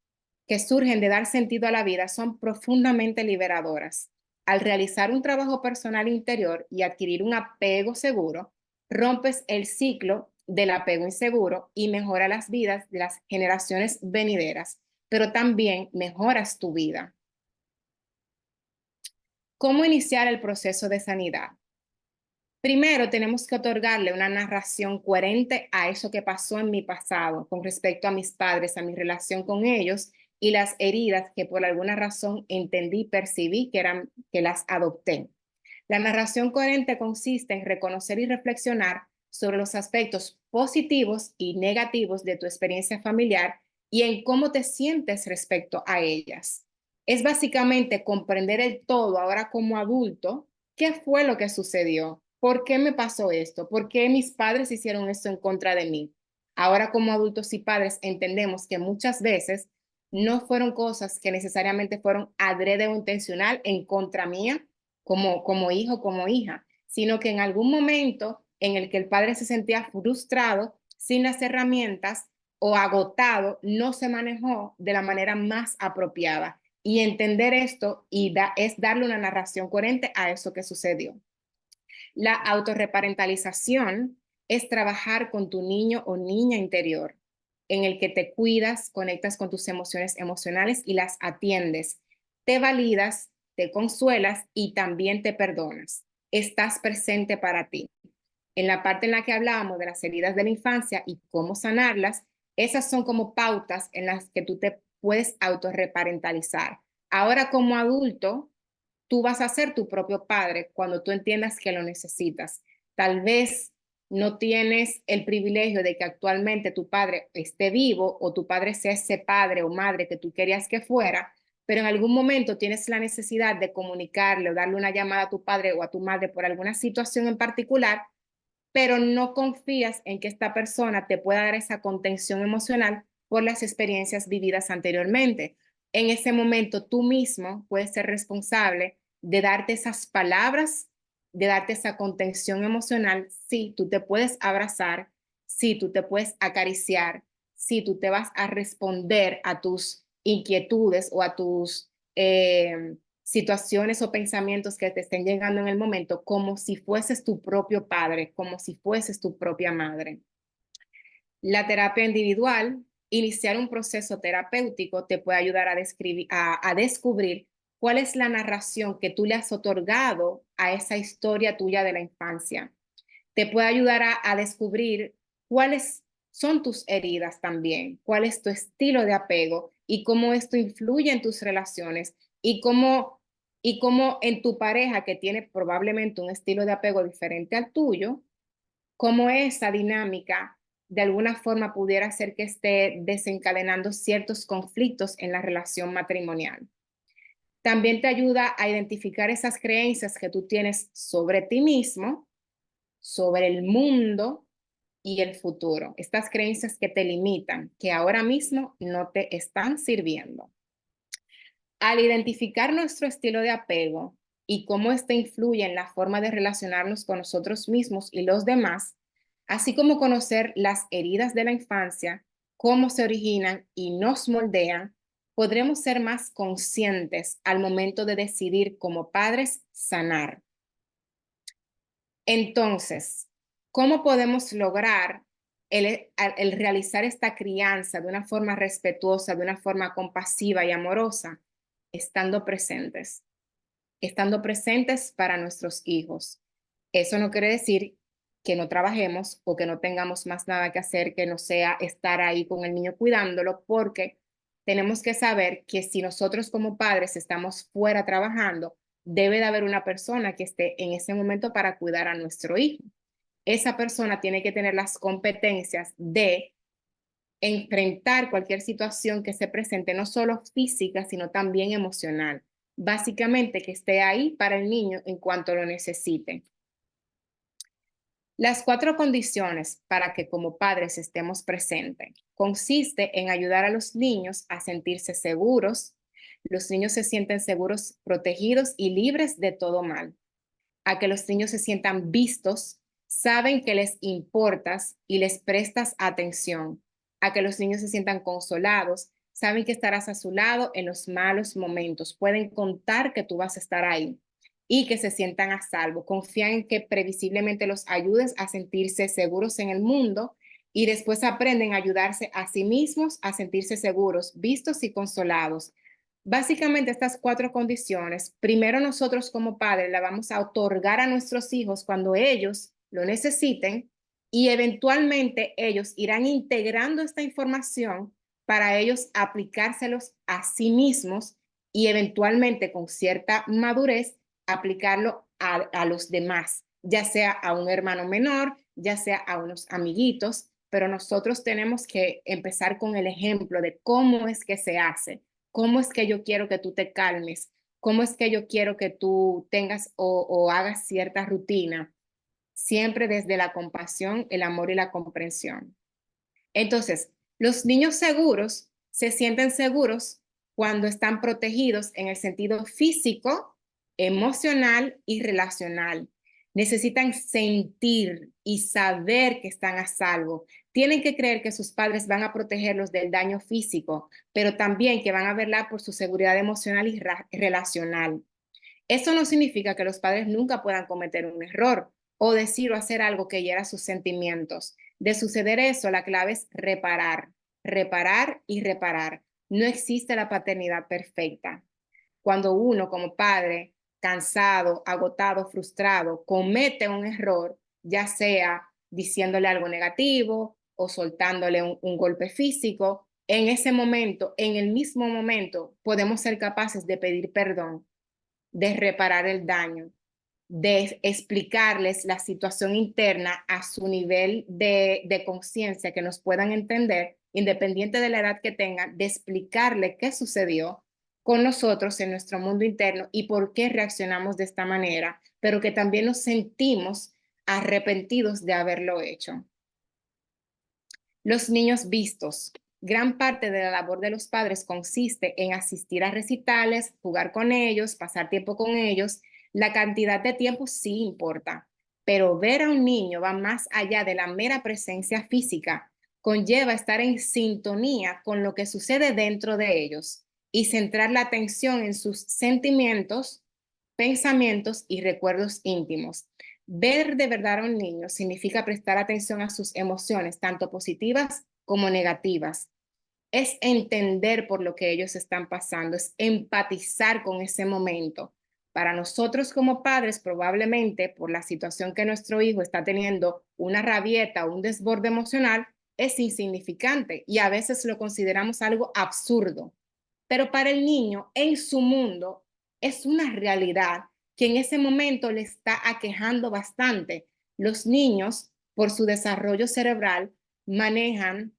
que surgen de dar sentido a la vida, son profundamente liberadoras. Al realizar un trabajo personal interior y adquirir un apego seguro, rompes el ciclo del apego inseguro y mejora las vidas de las generaciones venideras, pero también mejoras tu vida. ¿Cómo iniciar el proceso de sanidad? Primero, tenemos que otorgarle una narración coherente a eso que pasó en mi pasado con respecto a mis padres, a mi relación con ellos y las heridas que por alguna razón entendí, percibí que las adopté. La narración coherente consiste en reconocer y reflexionar sobre los aspectos positivos y negativos de tu experiencia familiar y en cómo te sientes respecto a ellas. Es básicamente comprender el todo ahora como adulto. ¿Qué fue lo que sucedió? ¿Por qué me pasó esto? ¿Por qué mis padres hicieron esto en contra de mí? Ahora como adultos y padres entendemos que muchas veces no fueron cosas que necesariamente fueron adrede o intencional en contra mía, como hijo, como hija, sino que en algún momento en el que el padre se sentía frustrado, sin las herramientas o agotado, no se manejó de la manera más apropiada. Y entender esto es darle una narración coherente a eso que sucedió. La autorreparentalización es trabajar con tu niño o niña interior, en el que te cuidas, conectas con tus emociones emocionales y las atiendes, te validas, te consuelas y también te perdonas. Estás presente para ti. En la parte en la que hablábamos de las heridas de la infancia y cómo sanarlas, esas son como pautas en las que tú te puedes autorreparentalizar. Ahora como adulto, tú vas a ser tu propio padre cuando tú entiendas que lo necesitas. Tal vez no tienes el privilegio de que actualmente tu padre esté vivo o tu padre sea ese padre o madre que tú querías que fuera, pero en algún momento tienes la necesidad de comunicarle o darle una llamada a tu padre o a tu madre por alguna situación en particular, pero no confías en que esta persona te pueda dar esa contención emocional por las experiencias vividas anteriormente. En ese momento tú mismo puedes ser responsable de darte esas palabras, de darte esa contención emocional. Sí, tú te puedes abrazar, sí, tú te puedes acariciar, sí, tú te vas a responder a tus inquietudes o a tus situaciones o pensamientos que te estén llegando en el momento como si fueses tu propio padre, como si fueses tu propia madre. La terapia individual, iniciar un proceso terapéutico te puede ayudar a descubrir cuál es la narración que tú le has otorgado a esa historia tuya de la infancia. Te puede ayudar a descubrir cuáles son tus heridas también, cuál es tu estilo de apego y cómo esto influye en tus relaciones y cómo en tu pareja que tiene probablemente un estilo de apego diferente al tuyo, cómo esa dinámica de alguna forma pudiera hacer que esté desencadenando ciertos conflictos en la relación matrimonial. También te ayuda a identificar esas creencias que tú tienes sobre ti mismo, sobre el mundo y el futuro. Estas creencias que te limitan, que ahora mismo no te están sirviendo. Al identificar nuestro estilo de apego y cómo este influye en la forma de relacionarnos con nosotros mismos y los demás, así como conocer las heridas de la infancia, cómo se originan y nos moldean, podremos ser más conscientes al momento de decidir como padres sanar. Entonces, ¿cómo podemos lograr el realizar esta crianza de una forma respetuosa, de una forma compasiva y amorosa? Estando presentes para nuestros hijos. Eso no quiere decir que no trabajemos o que no tengamos más nada que hacer que no sea estar ahí con el niño cuidándolo, porque tenemos que saber que si nosotros como padres estamos fuera trabajando, debe de haber una persona que esté en ese momento para cuidar a nuestro hijo. Esa persona tiene que tener las competencias de enfrentar cualquier situación que se presente, no solo física, sino también emocional. Básicamente que esté ahí para el niño en cuanto lo necesite. Las 4 condiciones para que como padres estemos presentes consiste en ayudar a los niños a sentirse seguros. Los niños se sienten seguros, protegidos y libres de todo mal. A que los niños se sientan vistos, saben que les importas y les prestas atención. A que los niños se sientan consolados, saben que estarás a su lado en los malos momentos, pueden contar que tú vas a estar ahí y que se sientan a salvo. Confían en que previsiblemente los ayudes a sentirse seguros en el mundo y después aprenden a ayudarse a sí mismos a sentirse seguros, vistos y consolados. Básicamente estas 4 condiciones, primero nosotros como padres la vamos a otorgar a nuestros hijos cuando ellos lo necesiten y eventualmente ellos irán integrando esta información para ellos aplicárselos a sí mismos y eventualmente con cierta madurez aplicarlo a los demás, ya sea a un hermano menor, ya sea a unos amiguitos, pero nosotros tenemos que empezar con el ejemplo de cómo es que se hace, cómo es que yo quiero que tú te calmes, cómo es que yo quiero que tú tengas o hagas cierta rutina, siempre desde la compasión, el amor y la comprensión. Entonces, los niños seguros se sienten seguros cuando están protegidos en el sentido físico, emocional y relacional. Necesitan sentir y saber que están a salvo. Tienen que creer que sus padres van a protegerlos del daño físico, pero también que van a velar por su seguridad emocional y relacional. Eso no significa que los padres nunca puedan cometer un error o decir o hacer algo que hiera sus sentimientos. De suceder eso, la clave es reparar, reparar y reparar. No existe la paternidad perfecta. Cuando uno como padre, cansado, agotado, frustrado, comete un error, ya sea diciéndole algo negativo o soltándole un golpe físico, en ese momento, en el mismo momento, podemos ser capaces de pedir perdón de reparar el daño, de explicarles la situación interna a su nivel de conciencia, que nos puedan entender, independiente de la edad que tengan, de explicarle qué sucedió con nosotros en nuestro mundo interno y por qué reaccionamos de esta manera, pero que también nos sentimos arrepentidos de haberlo hecho. Los niños vistos. Gran parte de la labor de los padres consiste en asistir a recitales, jugar con ellos, pasar tiempo con ellos. La cantidad de tiempo sí importa, pero ver a un niño va más allá de la mera presencia física. Conlleva estar en sintonía con lo que sucede dentro de ellos y centrar la atención en sus sentimientos, pensamientos y recuerdos íntimos. Ver de verdad a un niño significa prestar atención a sus emociones, tanto positivas como negativas. Es entender por lo que ellos están pasando, es empatizar con ese momento. Para nosotros como padres, probablemente por la situación que nuestro hijo está teniendo, una rabieta o un desborde emocional, es insignificante y a veces lo consideramos algo absurdo. Pero para el niño, en su mundo, es una realidad que en ese momento le está aquejando bastante. Los niños, por su desarrollo cerebral, manejan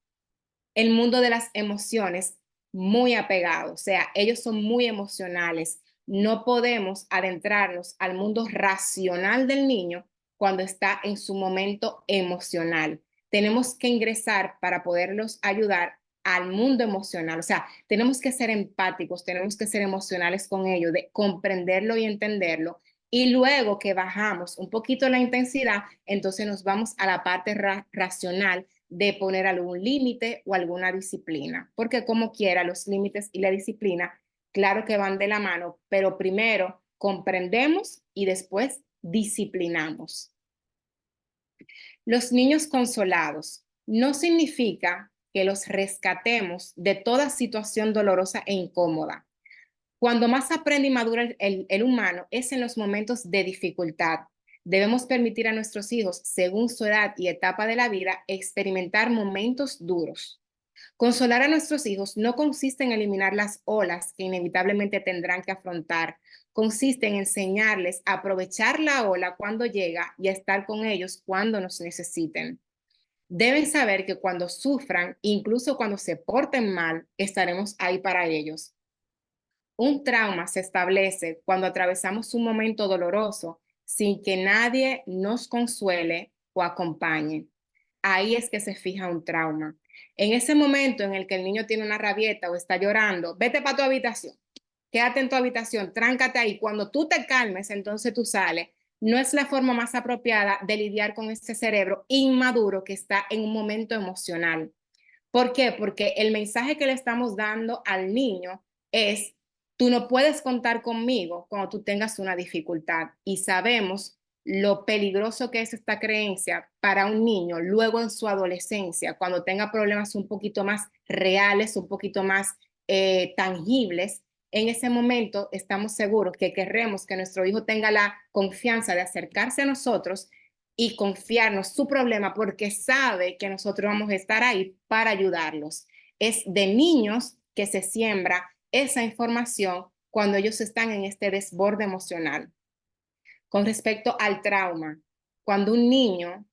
el mundo de las emociones muy apegado, o sea, ellos son muy emocionales. No podemos adentrarnos al mundo racional del niño cuando está en su momento emocional. Tenemos que ingresar para poderlos ayudar al mundo emocional, o sea, tenemos que ser empáticos, tenemos que ser emocionales con ellos, de comprenderlo y entenderlo. Y luego que bajamos un poquito la intensidad, entonces nos vamos a la parte racional de poner algún límite o alguna disciplina, porque como quiera, los límites y la disciplina, claro que van de la mano, pero primero comprendemos y después disciplinamos. Los niños consolados no significa que los rescatemos de toda situación dolorosa e incómoda. Cuando más aprende y madura el humano es en los momentos de dificultad. Debemos permitir a nuestros hijos, según su edad y etapa de la vida, experimentar momentos duros. Consolar a nuestros hijos no consiste en eliminar las olas que inevitablemente tendrán que afrontar. Consiste en enseñarles a aprovechar la ola cuando llega y a estar con ellos cuando nos necesiten. Deben saber que cuando sufran, incluso cuando se porten mal, estaremos ahí para ellos. Un trauma se establece cuando atravesamos un momento doloroso sin que nadie nos consuele o acompañe. Ahí es que se fija un trauma. En ese momento en el que el niño tiene una rabieta o está llorando, vete para tu habitación, quédate en tu habitación, tráncate ahí. Cuando tú te calmes, entonces tú sales. No es la forma más apropiada de lidiar con este cerebro inmaduro que está en un momento emocional. ¿Por qué? Porque el mensaje que le estamos dando al niño es, tú no puedes contar conmigo cuando tú tengas una dificultad. Y sabemos lo peligroso que es esta creencia para un niño luego en su adolescencia, cuando tenga problemas un poquito más reales, un poquito más tangibles. En ese momento estamos seguros que querremos que nuestro hijo tenga la confianza de acercarse a nosotros y confiarnos su problema porque sabe que nosotros vamos a estar ahí para ayudarlos. Es de niños que se siembra esa información cuando ellos están en este desborde emocional. Con respecto al trauma, cuando un niño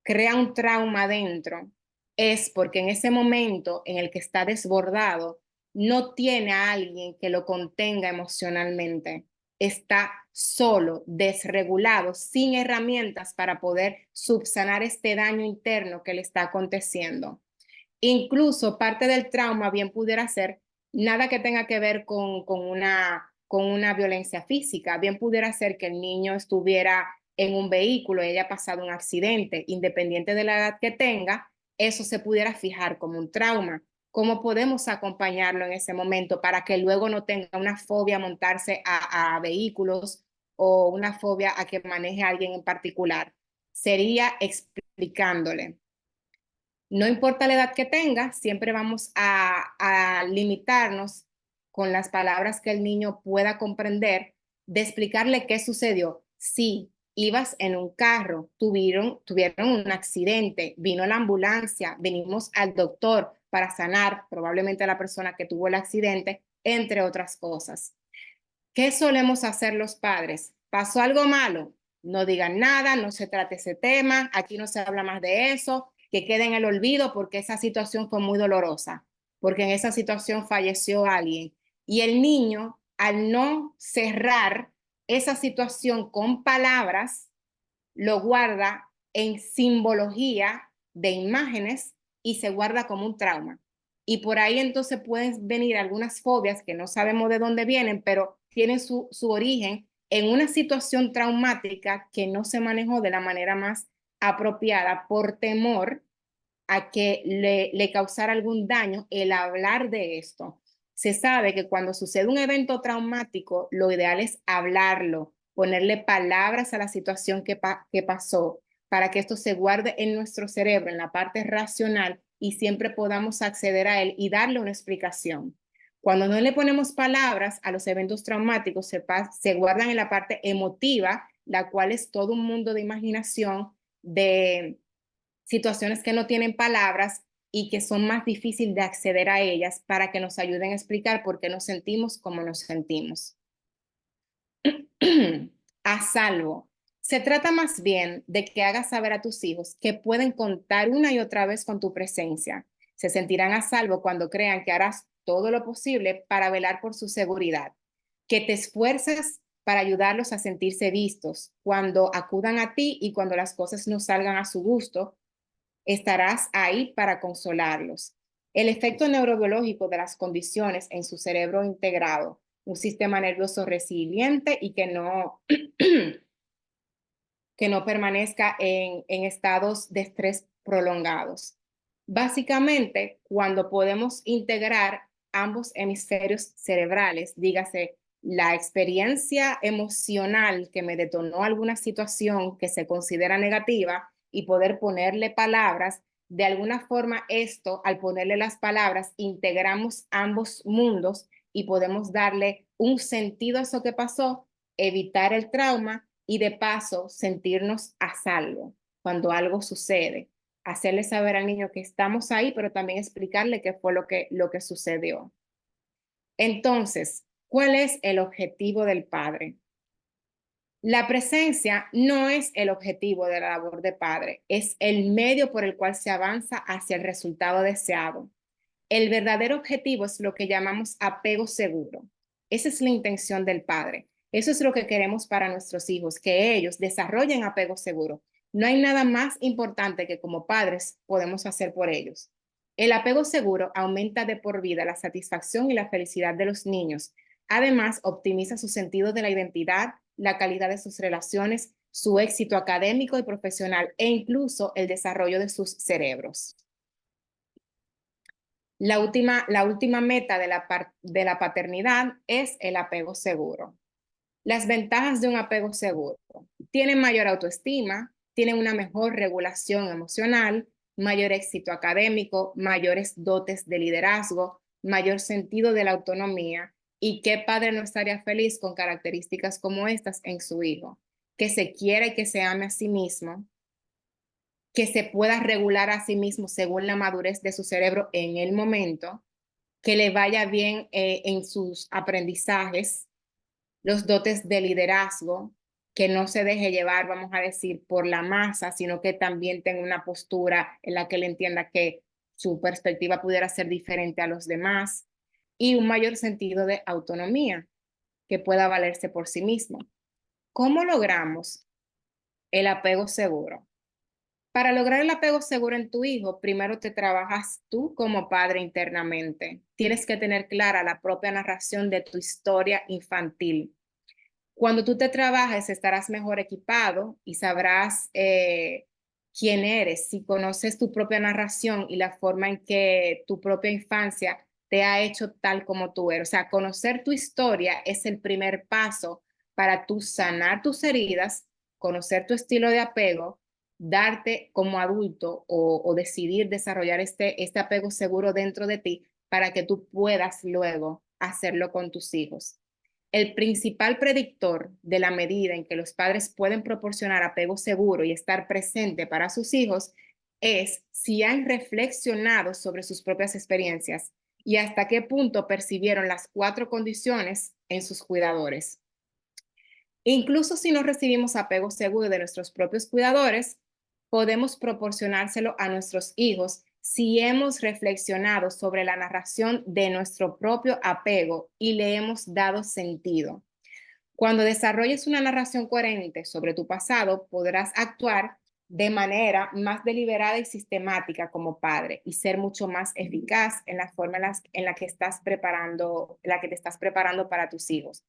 crea un trauma dentro, es porque en ese momento en el que está desbordado, no tiene a alguien que lo contenga emocionalmente. Está solo, desregulado, sin herramientas para poder subsanar este daño interno que le está aconteciendo. Incluso parte del trauma bien pudiera ser nada que tenga que ver con una violencia física, bien pudiera ser que el niño estuviera en un vehículo y haya pasado un accidente, independiente de la edad que tenga, eso se pudiera fijar como un trauma. ¿Cómo podemos acompañarlo en ese momento para que luego no tenga una fobia a montarse a vehículos o una fobia a que maneje a alguien en particular? Sería explicándole. No importa la edad que tenga, siempre vamos a limitarnos con las palabras que el niño pueda comprender, de explicarle qué sucedió. Si ibas en un carro, tuvieron un accidente, vino la ambulancia, vinimos al doctor para sanar probablemente a la persona que tuvo el accidente, entre otras cosas. ¿Qué solemos hacer los padres? ¿Pasó algo malo? No digan nada, no se trate ese tema, aquí no se habla más de eso, que quede en el olvido porque esa situación fue muy dolorosa, porque en esa situación falleció alguien. Y el niño, al no cerrar esa situación con palabras, lo guarda en simbología de imágenes y se guarda como un trauma. Y por ahí entonces pueden venir algunas fobias que no sabemos de dónde vienen, pero tienen su origen en una situación traumática que no se manejó de la manera más apropiada por temor a que le causara algún daño el hablar de esto. Se sabe que cuando sucede un evento traumático, lo ideal es hablarlo, ponerle palabras a la situación que pasó, para que esto se guarde en nuestro cerebro, en la parte racional, y siempre podamos acceder a él y darle una explicación. Cuando no le ponemos palabras a los eventos traumáticos, se guardan en la parte emotiva, la cual es todo un mundo de imaginación, de situaciones que no tienen palabras y que son más difíciles de acceder a ellas para que nos ayuden a explicar por qué nos sentimos como nos sentimos. A salvo. Se trata más bien de que hagas saber a tus hijos que pueden contar una y otra vez con tu presencia. Se sentirán a salvo cuando crean que harás todo lo posible para velar por su seguridad, que te esfuerzas para ayudarlos a sentirse vistos cuando acudan a ti y cuando las cosas no salgan a su gusto, estarás ahí para consolarlos. El efecto neurobiológico de las condiciones en su cerebro integrado, un sistema nervioso resiliente y que no permanezca en estados de estrés prolongados. Básicamente, cuando podemos integrar ambos hemisferios cerebrales, dígase, la experiencia emocional que me detonó alguna situación que se considera negativa y poder ponerle palabras, de alguna forma esto, al ponerle las palabras, integramos ambos mundos y podemos darle un sentido a eso que pasó, evitar el trauma y de paso sentirnos a salvo cuando algo sucede. Hacerle saber al niño que estamos ahí, pero también explicarle qué fue lo que sucedió. Entonces, ¿cuál es el objetivo del padre? La presencia no es el objetivo de la labor de padre, es el medio por el cual se avanza hacia el resultado deseado. El verdadero objetivo es lo que llamamos apego seguro. Esa es la intención del padre. Eso es lo que queremos para nuestros hijos, que ellos desarrollen apego seguro. No hay nada más importante que como padres podemos hacer por ellos. El apego seguro aumenta de por vida la satisfacción y la felicidad de los niños. Además, optimiza su sentido de la identidad, la calidad de sus relaciones, su éxito académico y profesional e incluso el desarrollo de sus cerebros. La última meta de la paternidad es el apego seguro. Las ventajas de un apego seguro. Tienen mayor autoestima, tienen una mejor regulación emocional, mayor éxito académico, mayores dotes de liderazgo, mayor sentido de la autonomía. ¿Y qué padre no estaría feliz con características como estas en su hijo? Que se quiera y que se ame a sí mismo, que se pueda regular a sí mismo según la madurez de su cerebro en el momento, que le vaya bien en sus aprendizajes, los dotes de liderazgo, que no se deje llevar, vamos a decir, por la masa, sino que también tenga una postura en la que él entienda que su perspectiva pudiera ser diferente a los demás y un mayor sentido de autonomía, que pueda valerse por sí mismo. ¿Cómo logramos el apego seguro? Para lograr el apego seguro en tu hijo, primero te trabajas tú como padre internamente. Tienes que tener clara la propia narración de tu historia infantil. Cuando tú te trabajes, estarás mejor equipado y sabrás quién eres. Si conoces tu propia narración y la forma en que tu propia infancia te ha hecho tal como tú eres. O sea, conocer tu historia es el primer paso para tú sanar tus heridas, conocer tu estilo de apego, darte como adulto o decidir desarrollar este apego seguro dentro de ti para que tú puedas luego hacerlo con tus hijos. El principal predictor de la medida en que los padres pueden proporcionar apego seguro y estar presente para sus hijos es si han reflexionado sobre sus propias experiencias y hasta qué punto percibieron las 4 condiciones en sus cuidadores. Incluso si no recibimos apego seguro de nuestros propios cuidadores, podemos proporcionárselo a nuestros hijos si hemos reflexionado sobre la narración de nuestro propio apego y le hemos dado sentido. Cuando desarrolles una narración coherente sobre tu pasado, podrás actuar de manera más deliberada y sistemática como padre y ser mucho más eficaz en la forma en la que te estás preparando para tus hijos.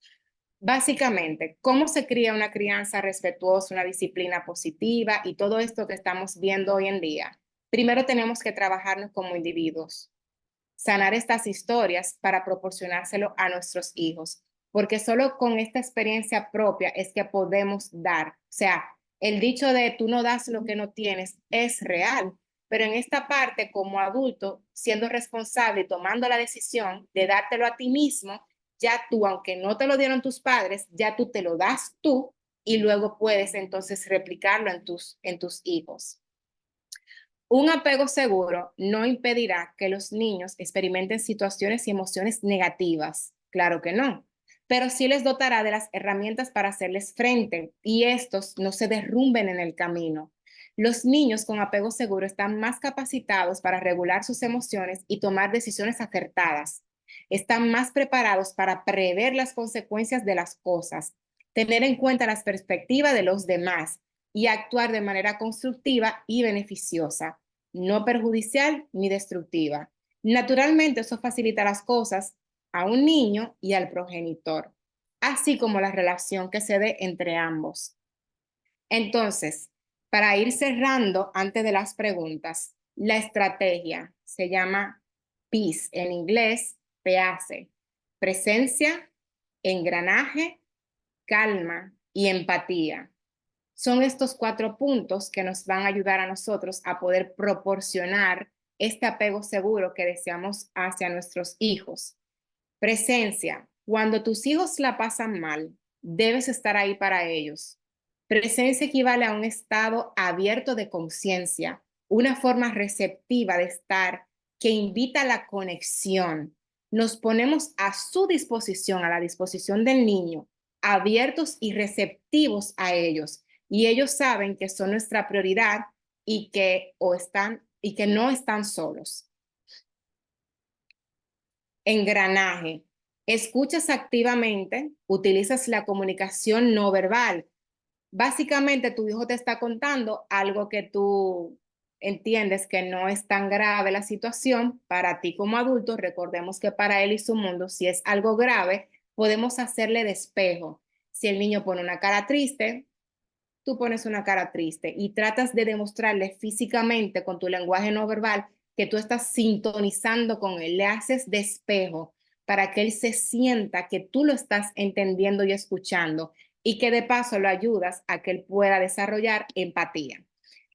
Básicamente, ¿cómo se cría una crianza respetuosa, una disciplina positiva y todo esto que estamos viendo hoy en día? Primero tenemos que trabajarnos como individuos, sanar estas historias para proporcionárselo a nuestros hijos, porque solo con esta experiencia propia es que podemos dar. O sea, el dicho de tú no das lo que no tienes es real, pero en esta parte como adulto, siendo responsable y tomando la decisión de dártelo a ti mismo, ya tú, aunque no te lo dieron tus padres, ya tú te lo das tú y luego puedes entonces replicarlo en tus hijos. Un apego seguro no impedirá que los niños experimenten situaciones y emociones negativas, claro que no, pero sí les dotará de las herramientas para hacerles frente y estos no se derrumben en el camino. Los niños con apego seguro están más capacitados para regular sus emociones y tomar decisiones acertadas. Están más preparados para prever las consecuencias de las cosas, tener en cuenta las perspectivas de los demás y actuar de manera constructiva y beneficiosa, no perjudicial ni destructiva. Naturalmente, eso facilita las cosas a un niño y al progenitor, así como la relación que se dé entre ambos. Entonces, para ir cerrando antes de las preguntas, la estrategia se llama PEACE en inglés, PACE, presencia, engranaje, calma y empatía. Son estos 4 puntos que nos van a ayudar a nosotros a poder proporcionar este apego seguro que deseamos hacia nuestros hijos. Presencia. Cuando tus hijos la pasan mal, debes estar ahí para ellos. Presencia equivale a un estado abierto de conciencia, una forma receptiva de estar que invita a la conexión. Nos ponemos a su disposición, a la disposición del niño, abiertos y receptivos a ellos. Y ellos saben que son nuestra prioridad y que no están solos. Engranaje. Escuchas activamente, utilizas la comunicación no verbal. Básicamente, tu hijo te está contando algo que tú entiendes que no es tan grave la situación para ti como adulto. Recordemos que para él y su mundo, si es algo grave, podemos hacerle despejo. Si el niño pone una cara triste, tú pones una cara triste y tratas de demostrarle físicamente con tu lenguaje no verbal que tú estás sintonizando con él, le haces despejo para que él se sienta que tú lo estás entendiendo y escuchando y que de paso lo ayudas a que él pueda desarrollar empatía.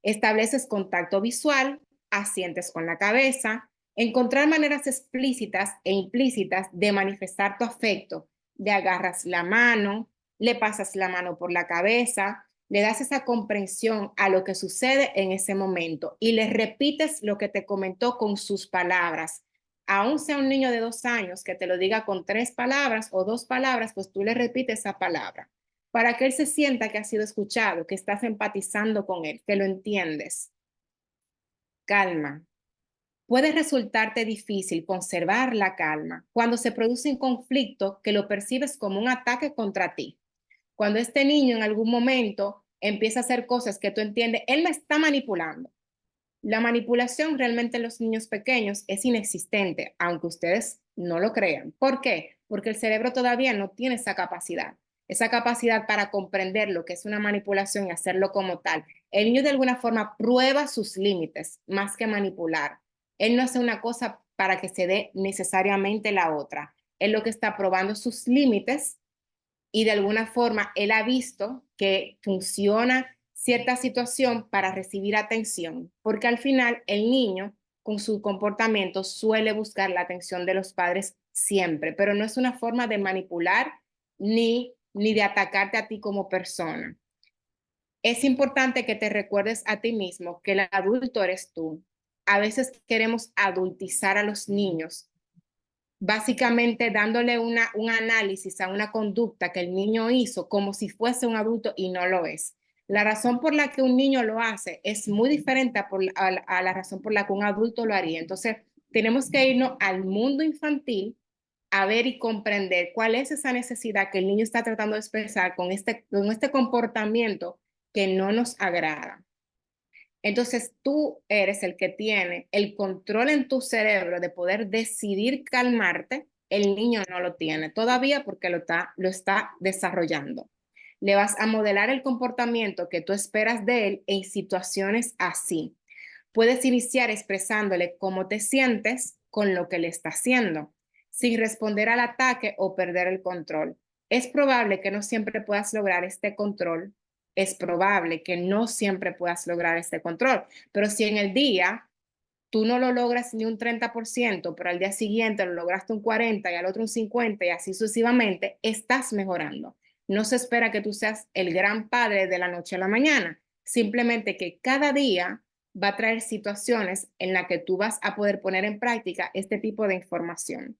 Estableces contacto visual, asientes con la cabeza, encontrar maneras explícitas e implícitas de manifestar tu afecto. Le agarras la mano, le pasas la mano por la cabeza, le das esa comprensión a lo que sucede en ese momento y le repites lo que te comentó con sus palabras. Aún sea un niño de 2 años que te lo diga con 3 palabras o 2 palabras, pues tú le repites esa palabra para que él se sienta que ha sido escuchado, que estás empatizando con él, que lo entiendes. Calma. Puede resultarte difícil conservar la calma cuando se produce un conflicto que lo percibes como un ataque contra ti. Cuando este niño en algún momento empieza a hacer cosas que tú entiendes, él me está manipulando. La manipulación realmente en los niños pequeños es inexistente, aunque ustedes no lo crean. ¿Por qué? Porque el cerebro todavía no tiene esa capacidad para comprender lo que es una manipulación y hacerlo como tal. El niño de alguna forma prueba sus límites más que manipular. Él no hace una cosa para que se dé necesariamente la otra. Él lo que está probando sus límites y de alguna forma él ha visto que funciona cierta situación para recibir atención, porque al final el niño con su comportamiento suele buscar la atención de los padres siempre, pero no es una forma de manipular ni de atacarte a ti como persona. Es importante que te recuerdes a ti mismo que el adulto eres tú. A veces queremos adultizar a los niños básicamente dándole un análisis a una conducta que el niño hizo como si fuese un adulto y no lo es. La razón por la que un niño lo hace es muy diferente a la razón por la que un adulto lo haría. Entonces, tenemos que irnos al mundo infantil a ver y comprender cuál es esa necesidad que el niño está tratando de expresar con este comportamiento que no nos agrada. Entonces tú eres el que tiene el control en tu cerebro de poder decidir calmarte. El niño no lo tiene todavía porque lo está desarrollando. Le vas a modelar el comportamiento que tú esperas de él en situaciones así. Puedes iniciar expresándole cómo te sientes con lo que le está haciendo, sin responder al ataque o perder el control. Es probable que no siempre puedas lograr este control, es probable que no siempre puedas lograr este control, pero si en el día tú no lo logras ni un 30%, pero al día siguiente lo lograste un 40% y al otro un 50% y así sucesivamente, estás mejorando. No se espera que tú seas el gran padre de la noche a la mañana, simplemente que cada día va a traer situaciones en las que tú vas a poder poner en práctica este tipo de información.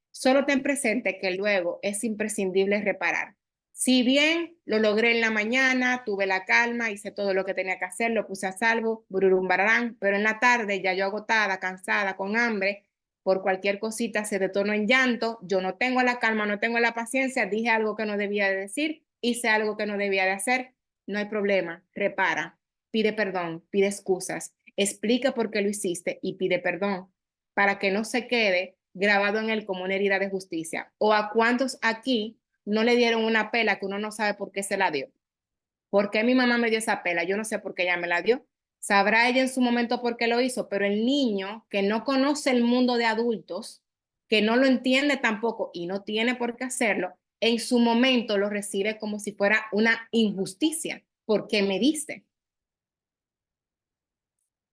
Solo ten presente que luego es imprescindible reparar. Si bien lo logré en la mañana, tuve la calma, hice todo lo que tenía que hacer, lo puse a salvo, bururum bararán, pero en la tarde ya yo agotada, cansada, con hambre, por cualquier cosita se detonó en llanto, yo no tengo la calma, no tengo la paciencia, dije algo que no debía de decir, hice algo que no debía de hacer, no hay problema, repara, pide perdón, pide excusas, explica por qué lo hiciste y pide perdón, para que no se quede grabado en él como una herida de justicia. O a cuántos aquí no le dieron una pela que uno no sabe por qué se la dio. ¿Por qué mi mamá me dio esa pela? Yo no sé por qué ella me la dio. Sabrá ella en su momento por qué lo hizo, pero el niño que no conoce el mundo de adultos, que no lo entiende tampoco y no tiene por qué hacerlo, en su momento lo recibe como si fuera una injusticia. ¿Por qué me diste?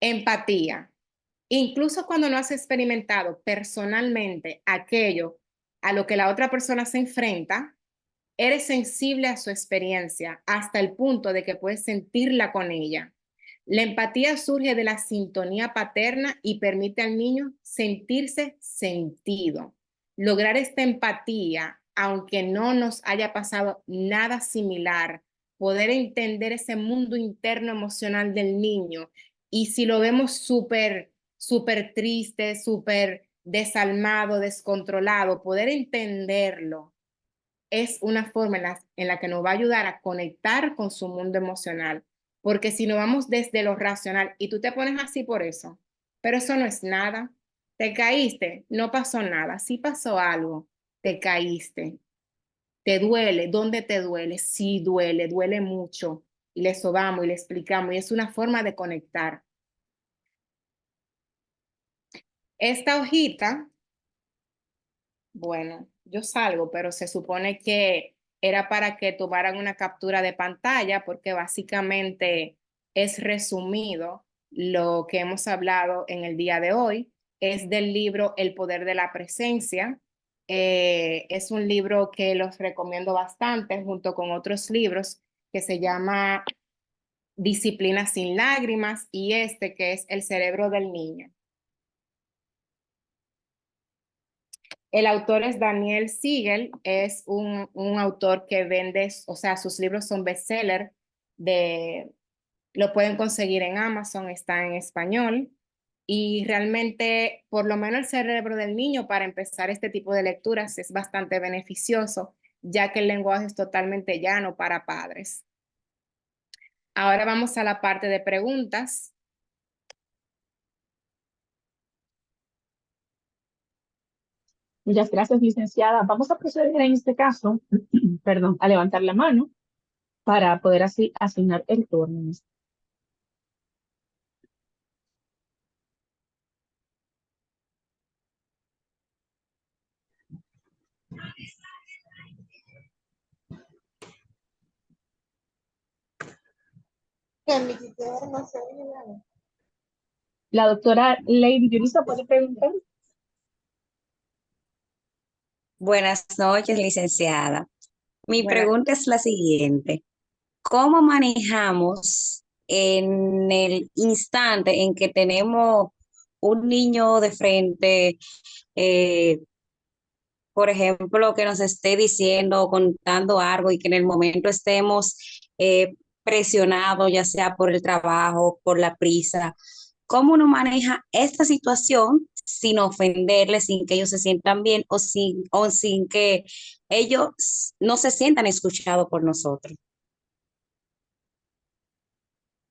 Empatía. Incluso cuando no has experimentado personalmente aquello a lo que la otra persona se enfrenta, eres sensible a su experiencia hasta el punto de que puedes sentirla con ella. La empatía surge de la sintonía paterna y permite al niño sentirse sentido. Lograr esta empatía, aunque no nos haya pasado nada similar, poder entender ese mundo interno emocional del niño y si lo vemos súper triste, súper desalmado, descontrolado, poder entenderlo es una forma en la que nos va a ayudar a conectar con su mundo emocional. Porque si nos vamos desde lo racional y tú te pones así por eso, pero eso no es nada, te caíste, no pasó nada, sí pasó algo, te caíste, te duele, ¿dónde te duele? Sí duele, duele mucho. Y le sobamos y le explicamos y es una forma de conectar. Esta hojita, bueno, yo salgo, pero se supone que era para que tomaran una captura de pantalla porque básicamente es resumido lo que hemos hablado en el día de hoy. Es del libro El poder de la presencia. Es un libro que los recomiendo bastante junto con otros libros que se llama Disciplina sin lágrimas y este que es El cerebro del niño. El autor es Daniel Siegel, es un autor que vende, o sea, sus libros son bestseller, lo pueden conseguir en Amazon, está en español. Y realmente, por lo menos el cerebro del niño para empezar este tipo de lecturas es bastante beneficioso, ya que el lenguaje es totalmente llano para padres. Ahora vamos a la parte de preguntas. Muchas gracias, licenciada. Vamos a proceder en este caso, perdón, a levantar la mano para poder así asignar el turno. La doctora Lady Yurisa puede preguntar. Buenas noches, licenciada. Mi Bueno, pregunta es la siguiente. ¿Cómo manejamos en el instante en que tenemos un niño de frente, por ejemplo, que nos esté diciendo o contando algo y que en el momento estemos presionados, ya sea por el trabajo, por la prisa. ¿Cómo uno maneja esta situación sin ofenderles, sin que ellos se sientan bien o sin que ellos no se sientan escuchados por nosotros?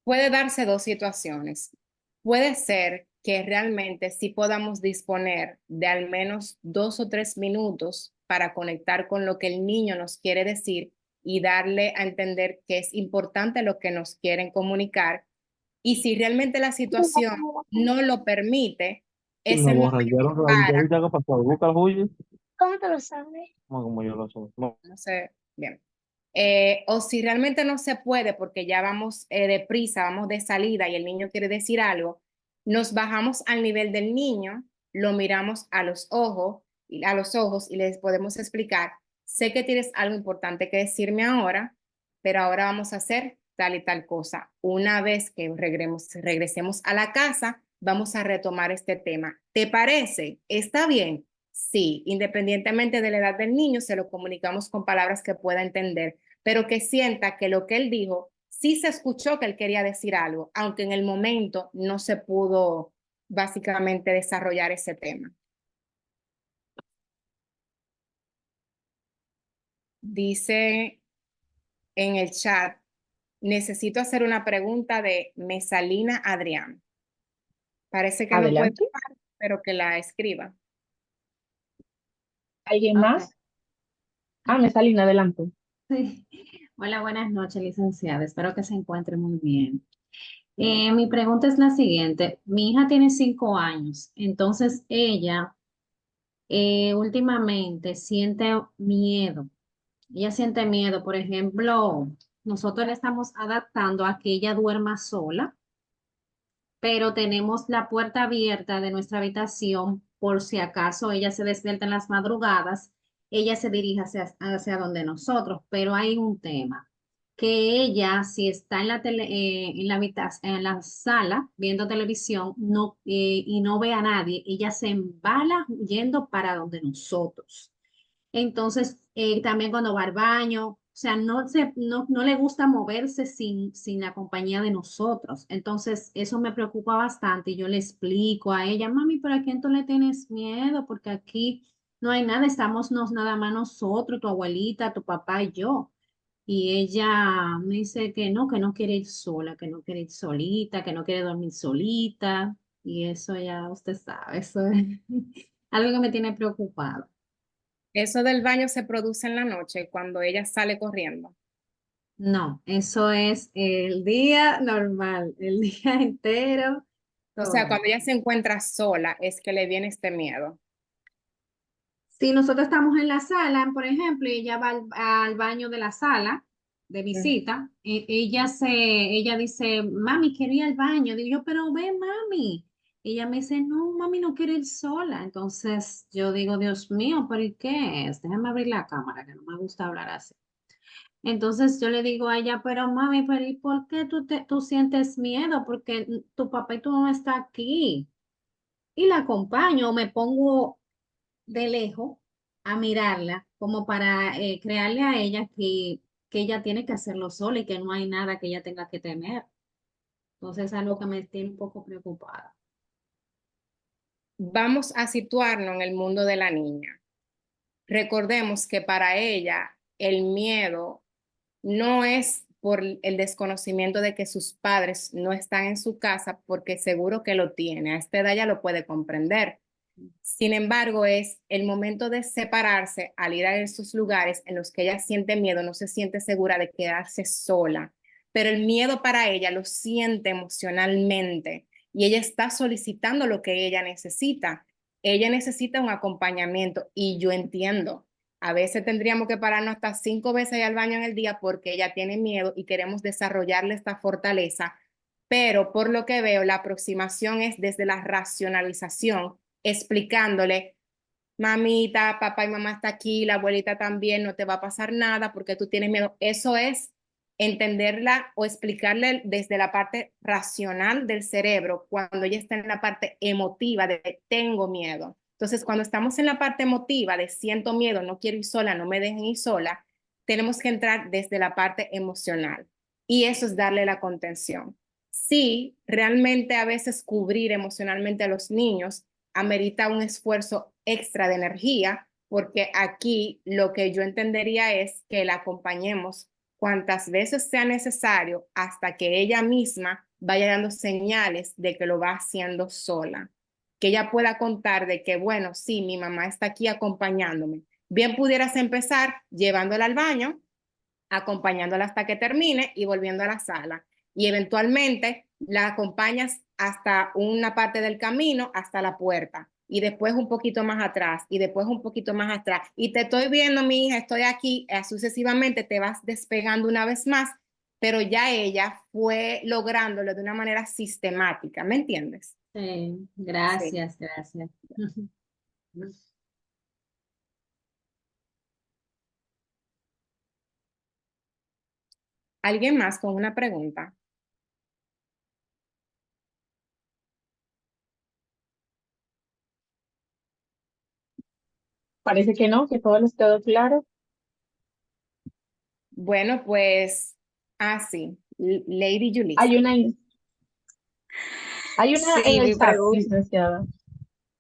Puede darse dos situaciones. Puede ser que realmente sí podamos disponer de al menos 2 o 3 minutos para conectar con lo que el niño nos quiere decir y darle a entender que es importante lo que nos quieren comunicar. Y si realmente la situación no lo permite, es No, el borra, momento ya para, vi que haga pasado. Busca el Julio. ¿Cómo te lo sabes? Como yo lo sé. No. no sé, bien. O si realmente no se puede porque ya vamos deprisa, vamos de salida y el niño quiere decir algo, nos bajamos al nivel del niño, lo miramos a los ojos y les podemos explicar, sé que tienes algo importante que decirme ahora, pero ahora vamos a hacer tal y tal cosa. Una vez que regresemos a la casa, vamos a retomar este tema. ¿Te parece? ¿Está bien? Sí, independientemente de la edad del niño, se lo comunicamos con palabras que pueda entender, pero que sienta que lo que él dijo sí se escuchó que él quería decir algo, aunque en el momento no se pudo básicamente desarrollar ese tema. Dice en el chat, necesito hacer una pregunta de Mesalina Adrián. Parece que no puede, Adelante. pero que la escriba. ¿Alguien Ok. más? Ah, Mesalina, adelante. Sí. Hola, buenas noches, licenciada. Espero que se encuentre muy bien. Mi pregunta es la siguiente. Mi hija tiene 5 años, entonces ella últimamente siente miedo. Ella siente miedo, por ejemplo, nosotros le estamos adaptando a que ella duerma sola, pero tenemos la puerta abierta de nuestra habitación por si acaso ella se despierta en las madrugadas, ella se dirige hacia donde nosotros, pero hay un tema, que ella si está en la en la en la sala viendo televisión y no ve a nadie, ella se embala yendo para donde nosotros. Entonces, también cuando va al baño, o sea, no le gusta moverse sin la compañía de nosotros. Entonces, eso me preocupa bastante y yo le explico a ella, mami, pero ¿a quién tú le tienes miedo? Porque aquí no hay nada, estamos nada más nosotros, tu abuelita, tu papá y yo. Y ella me dice que no quiere ir sola, que no quiere ir solita, que no quiere dormir solita. Y eso ya usted sabe, eso es algo que me tiene preocupada. Eso del baño se produce en la noche cuando ella sale corriendo. No, eso es el día normal, el día entero, O sea, todo. cuando ella se encuentra sola es que le viene este miedo. Si nosotros estamos en la sala, por ejemplo, y ella va al baño de la sala de visita, ella dice, mami, quiero ir al baño. Digo yo, pero ve, mami. Ella me dice, no, mami, no quiero ir sola. Entonces yo digo, Dios mío, ¿pero y qué es? Déjame abrir la cámara, que no me gusta hablar así. Entonces yo le digo a ella, pero mami, pero ¿y por qué tú sientes miedo? Porque tu papá y tu mamá están aquí. Y la acompaño, o me pongo de lejos a mirarla, como para crearle a ella que ella tiene que hacerlo sola y que no hay nada que ella tenga que temer. Entonces es algo que me tiene un poco preocupada. Vamos a situarnos en el mundo de la niña. Recordemos que para ella el miedo no es por el desconocimiento de que sus padres no están en su casa, porque seguro que lo tiene. A esta edad ya lo puede comprender. Sin embargo, es el momento de separarse al ir a esos lugares en los que ella siente miedo, no se siente segura de quedarse sola, pero el miedo para ella lo siente emocionalmente y ella está solicitando lo que ella necesita. Ella necesita un acompañamiento y yo entiendo. A veces tendríamos que pararnos hasta 5 veces al baño en el día porque ella tiene miedo y queremos desarrollarle esta fortaleza, pero por lo que veo, la aproximación es desde la racionalización explicándole, mamita, papá y mamá está aquí, la abuelita también, no te va a pasar nada porque tú tienes miedo. Eso es entenderla o explicarle desde la parte racional del cerebro cuando ella está en la parte emotiva de tengo miedo. Entonces, cuando estamos en la parte emotiva de siento miedo, no quiero ir sola, no me dejen ir sola, tenemos que entrar desde la parte emocional y eso es darle la contención. Sí, realmente a veces cubrir emocionalmente a los niños amerita un esfuerzo extra de energía, porque aquí lo que yo entendería es que la acompañemos cuantas veces sea necesario hasta que ella misma vaya dando señales de que lo va haciendo sola. Que ella pueda contar de que, bueno, sí, mi mamá está aquí acompañándome. Bien pudieras empezar llevándola al baño, acompañándola hasta que termine y volviendo a la sala. Y eventualmente la acompañas hasta una parte del camino, hasta la puerta. Y después un poquito más atrás, y después un poquito más atrás. Y te estoy viendo, mi hija, estoy aquí. Sucesivamente te vas despegando una vez más, pero ya ella fue lográndolo de una manera sistemática. ¿Me entiendes? Sí, Sí. gracias, gracias. ¿Alguien más con una pregunta? Parece que no, que todo les quedó claro. Bueno, pues, sí, Lady Hay Julissa. una, hay una en Sí, el chat, licenciada.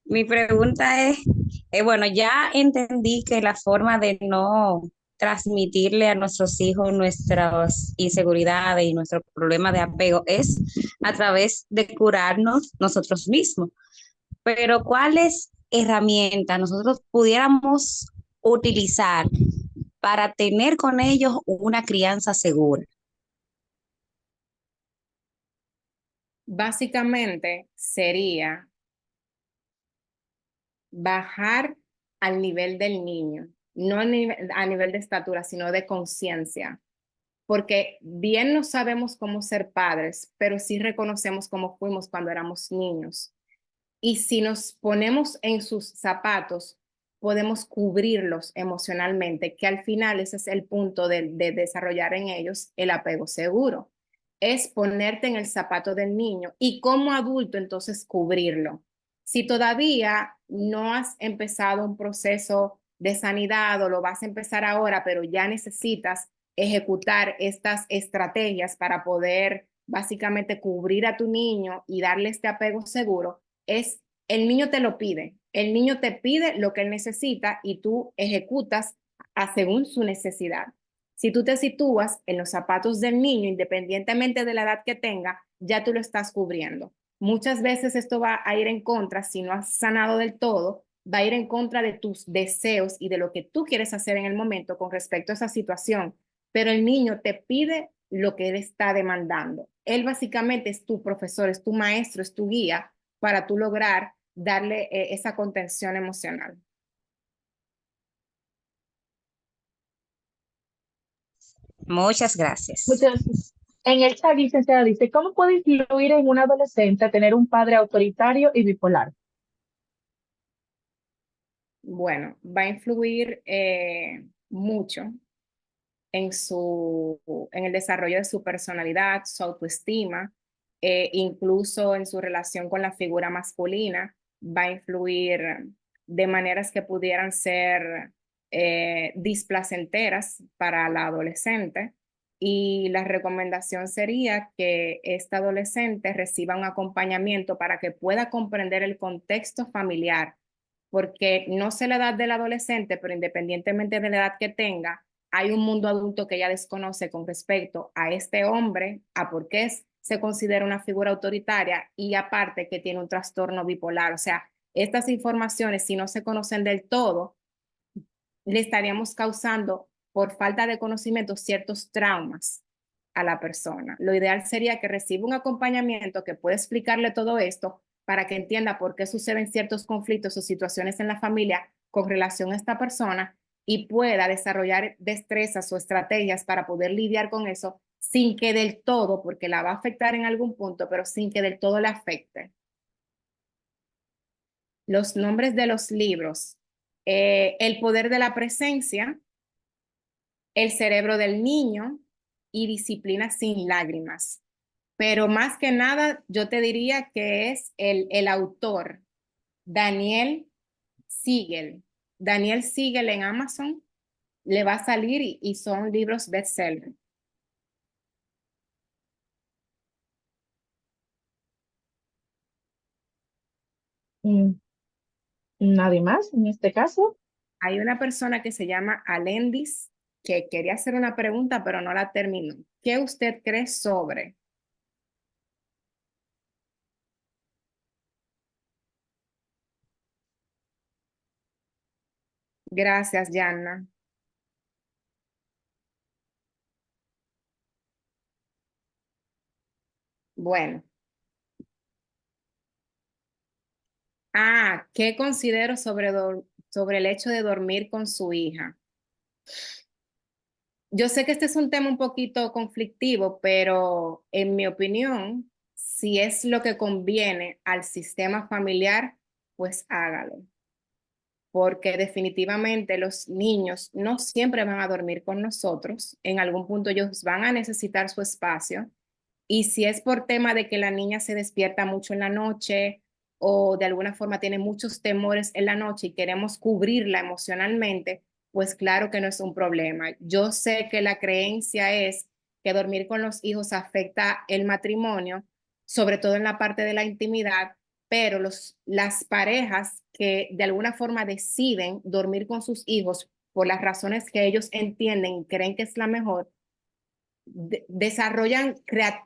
mi pregunta es, bueno, ya entendí que la forma de no transmitirle a nuestros hijos nuestras inseguridades y nuestros problemas de apego es a través de curarnos nosotros mismos. Pero ¿cuáles herramientas nosotros pudiéramos utilizar para tener con ellos una crianza segura? Básicamente sería bajar al nivel del niño, no a nivel de estatura, sino de conciencia. Porque bien no sabemos cómo ser padres, pero sí reconocemos cómo fuimos cuando éramos niños. Y si nos ponemos en sus zapatos, podemos cubrirlos emocionalmente, que al final ese es el punto de desarrollar en ellos el apego seguro. Es ponerte en el zapato del niño y como adulto entonces cubrirlo. Si todavía no has empezado un proceso de sanidad o lo vas a empezar ahora, pero ya necesitas ejecutar estas estrategias para poder básicamente cubrir a tu niño y darle este apego seguro, es el niño te lo pide, el niño te pide lo que él necesita y tú ejecutas según su necesidad. Si tú te sitúas en los zapatos del niño, independientemente de la edad que tenga, ya tú lo estás cubriendo. Muchas veces esto va a ir en contra, si no has sanado del todo, va a ir en contra de tus deseos y de lo que tú quieres hacer en el momento con respecto a esa situación. Pero el niño te pide lo que él está demandando. Él básicamente es tu profesor, es tu maestro, es tu guía para tú lograr darle esa contención emocional. Muchas gracias. Muchas, en el chat, licenciada, dice, ¿cómo puede influir en un adolescente tener un padre autoritario y bipolar? Bueno, va a influir mucho en el desarrollo de su personalidad, su autoestima, incluso en su relación con la figura masculina, va a influir de maneras que pudieran ser displacenteras para la adolescente. Y la recomendación sería que esta adolescente reciba un acompañamiento para que pueda comprender el contexto familiar, porque no sé la edad del adolescente, pero independientemente de la edad que tenga, hay un mundo adulto que ella desconoce con respecto a este hombre, a por qué se considera una figura autoritaria y aparte que tiene un trastorno bipolar. O sea, estas informaciones, si no se conocen del todo, le estaríamos causando, por falta de conocimiento, ciertos traumas a la persona. Lo ideal sería que reciba un acompañamiento que pueda explicarle todo esto para que entienda por qué suceden ciertos conflictos o situaciones en la familia con relación a esta persona y pueda desarrollar destrezas o estrategias para poder lidiar con eso sin que del todo, porque la va a afectar en algún punto, pero sin que del todo la afecte. Los nombres de los libros: El poder de la presencia, El cerebro del niño y Disciplina sin lágrimas. Pero más que nada, yo te diría que es el autor, Daniel Siegel. Daniel Siegel en Amazon le va a salir y son libros bestseller. Mm, Nadie más en este caso. Hay una persona que se llama Alendis que quería hacer una pregunta, pero no la terminó. ¿Qué usted cree sobre? Gracias, Yanna. Bueno. ¿Qué considero sobre el hecho de dormir con su hija? Yo sé que este es un tema un poquito conflictivo, pero en mi opinión, si es lo que conviene al sistema familiar, pues hágalo. Porque definitivamente los niños no siempre van a dormir con nosotros. En algún punto ellos van a necesitar su espacio. Y si es por tema de que la niña se despierta mucho en la noche o de alguna forma tiene muchos temores en la noche y queremos cubrirla emocionalmente, pues claro que no es un problema. Yo sé que la creencia es que dormir con los hijos afecta el matrimonio, sobre todo en la parte de la intimidad, pero las parejas que de alguna forma deciden dormir con sus hijos por las razones que ellos entienden y creen que es la mejor, desarrollan,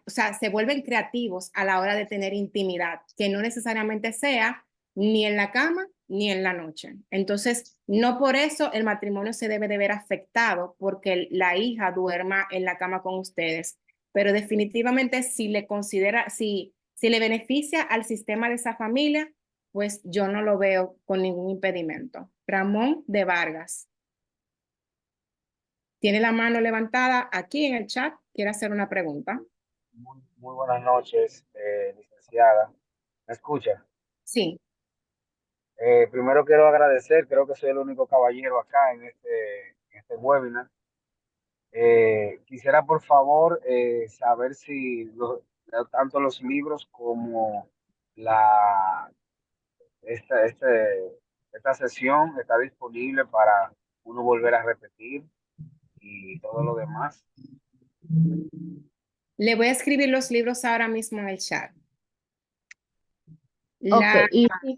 o sea, se vuelven creativos a la hora de tener intimidad, que no necesariamente sea ni en la cama ni en la noche. Entonces, no por eso el matrimonio se debe de ver afectado porque la hija duerma en la cama con ustedes, pero definitivamente si le considera, si le beneficia al sistema de esa familia, pues yo no lo veo con ningún impedimento. Ramón de Vargas. Tiene la mano levantada aquí en el chat. Quiere hacer una pregunta. Muy buenas noches, licenciada. ¿Me escucha? Sí. Primero quiero agradecer, creo que soy el único caballero acá en este webinar. Quisiera por favor saber si tanto los libros como la, esta, esta sesión está disponible para uno volver a repetir y todo lo demás. Le voy a escribir los libros ahora mismo en el chat. Ok, y sí,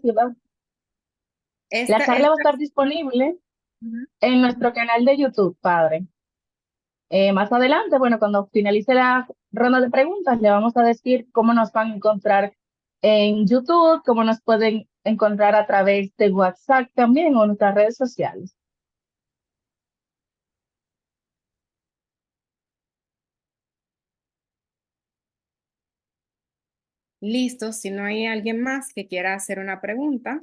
la charla va a estar disponible en nuestro canal de YouTube, padre. Más adelante, bueno, cuando finalice la ronda de preguntas, le vamos a decir cómo nos van a encontrar en YouTube, cómo nos pueden encontrar a través de WhatsApp también o nuestras redes sociales. Listo, si no hay alguien más que quiera hacer una pregunta,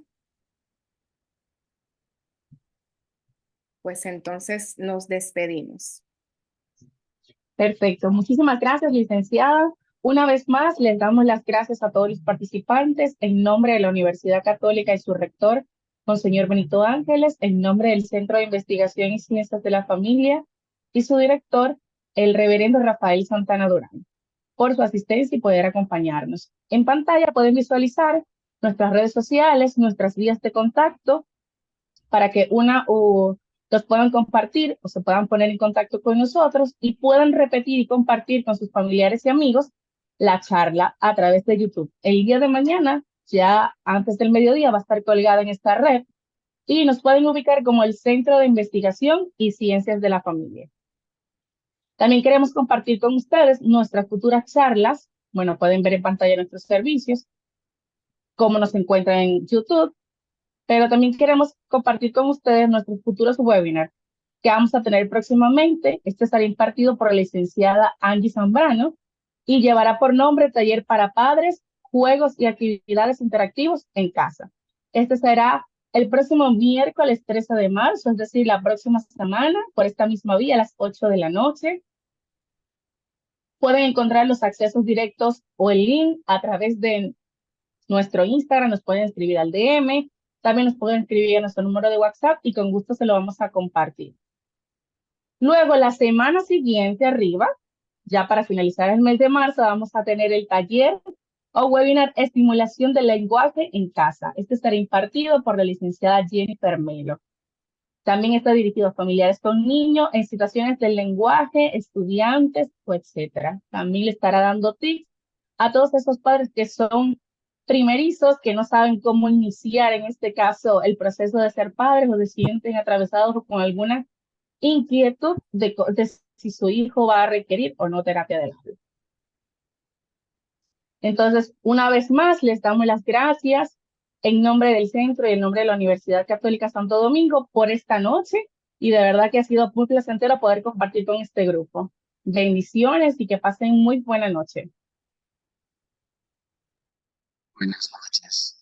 pues entonces nos despedimos. Perfecto, muchísimas gracias, licenciada. Una vez más, les damos las gracias a todos los participantes en nombre de la Universidad Católica y su rector, Monseñor Benito Ángeles, en nombre del Centro de Investigación y Ciencias de la Familia y su director, el reverendo Rafael Santana Durán, por su asistencia y poder acompañarnos. En pantalla pueden visualizar nuestras redes sociales, nuestras vías de contacto, para que una o los puedan compartir o se puedan poner en contacto con nosotros y puedan repetir y compartir con sus familiares y amigos la charla a través de YouTube. El día de mañana, ya antes del mediodía, va a estar colgada en esta red y nos pueden ubicar como el Centro de Investigación y Ciencias de la Familia. También queremos compartir con ustedes nuestras futuras charlas. Bueno, pueden ver en pantalla nuestros servicios, cómo nos encuentran en YouTube, pero también queremos compartir con ustedes nuestros futuros webinars que vamos a tener próximamente. Este estará impartido por la licenciada Angie Zambrano y llevará por nombre Taller para Padres, Juegos y Actividades Interactivos en Casa. Este será el próximo miércoles 13 de marzo, es decir, la próxima semana, por esta misma vía, a las 8 de la noche. Pueden encontrar los accesos directos o el link a través de nuestro Instagram, nos pueden escribir al DM, también nos pueden escribir a nuestro número de WhatsApp y con gusto se lo vamos a compartir. Luego, la semana siguiente arriba, ya para finalizar el mes de marzo, vamos a tener el taller o webinar Estimulación del lenguaje en casa. Este estará impartido por la licenciada Jennifer Melo. También está dirigido a familiares con niños en situaciones del lenguaje, estudiantes, etcétera. También le estará dando tips a todos esos padres que son primerizos, que no saben cómo iniciar, en este caso, el proceso de ser padres, o se sienten atravesados con alguna inquietud de si su hijo va a requerir o no terapia del habla. Entonces, una vez más, les damos las gracias en nombre del centro y en nombre de la Universidad Católica Santo Domingo por esta noche, y de verdad que ha sido muy placentero poder compartir con este grupo. Bendiciones y que pasen muy buena noche. Buenas noches.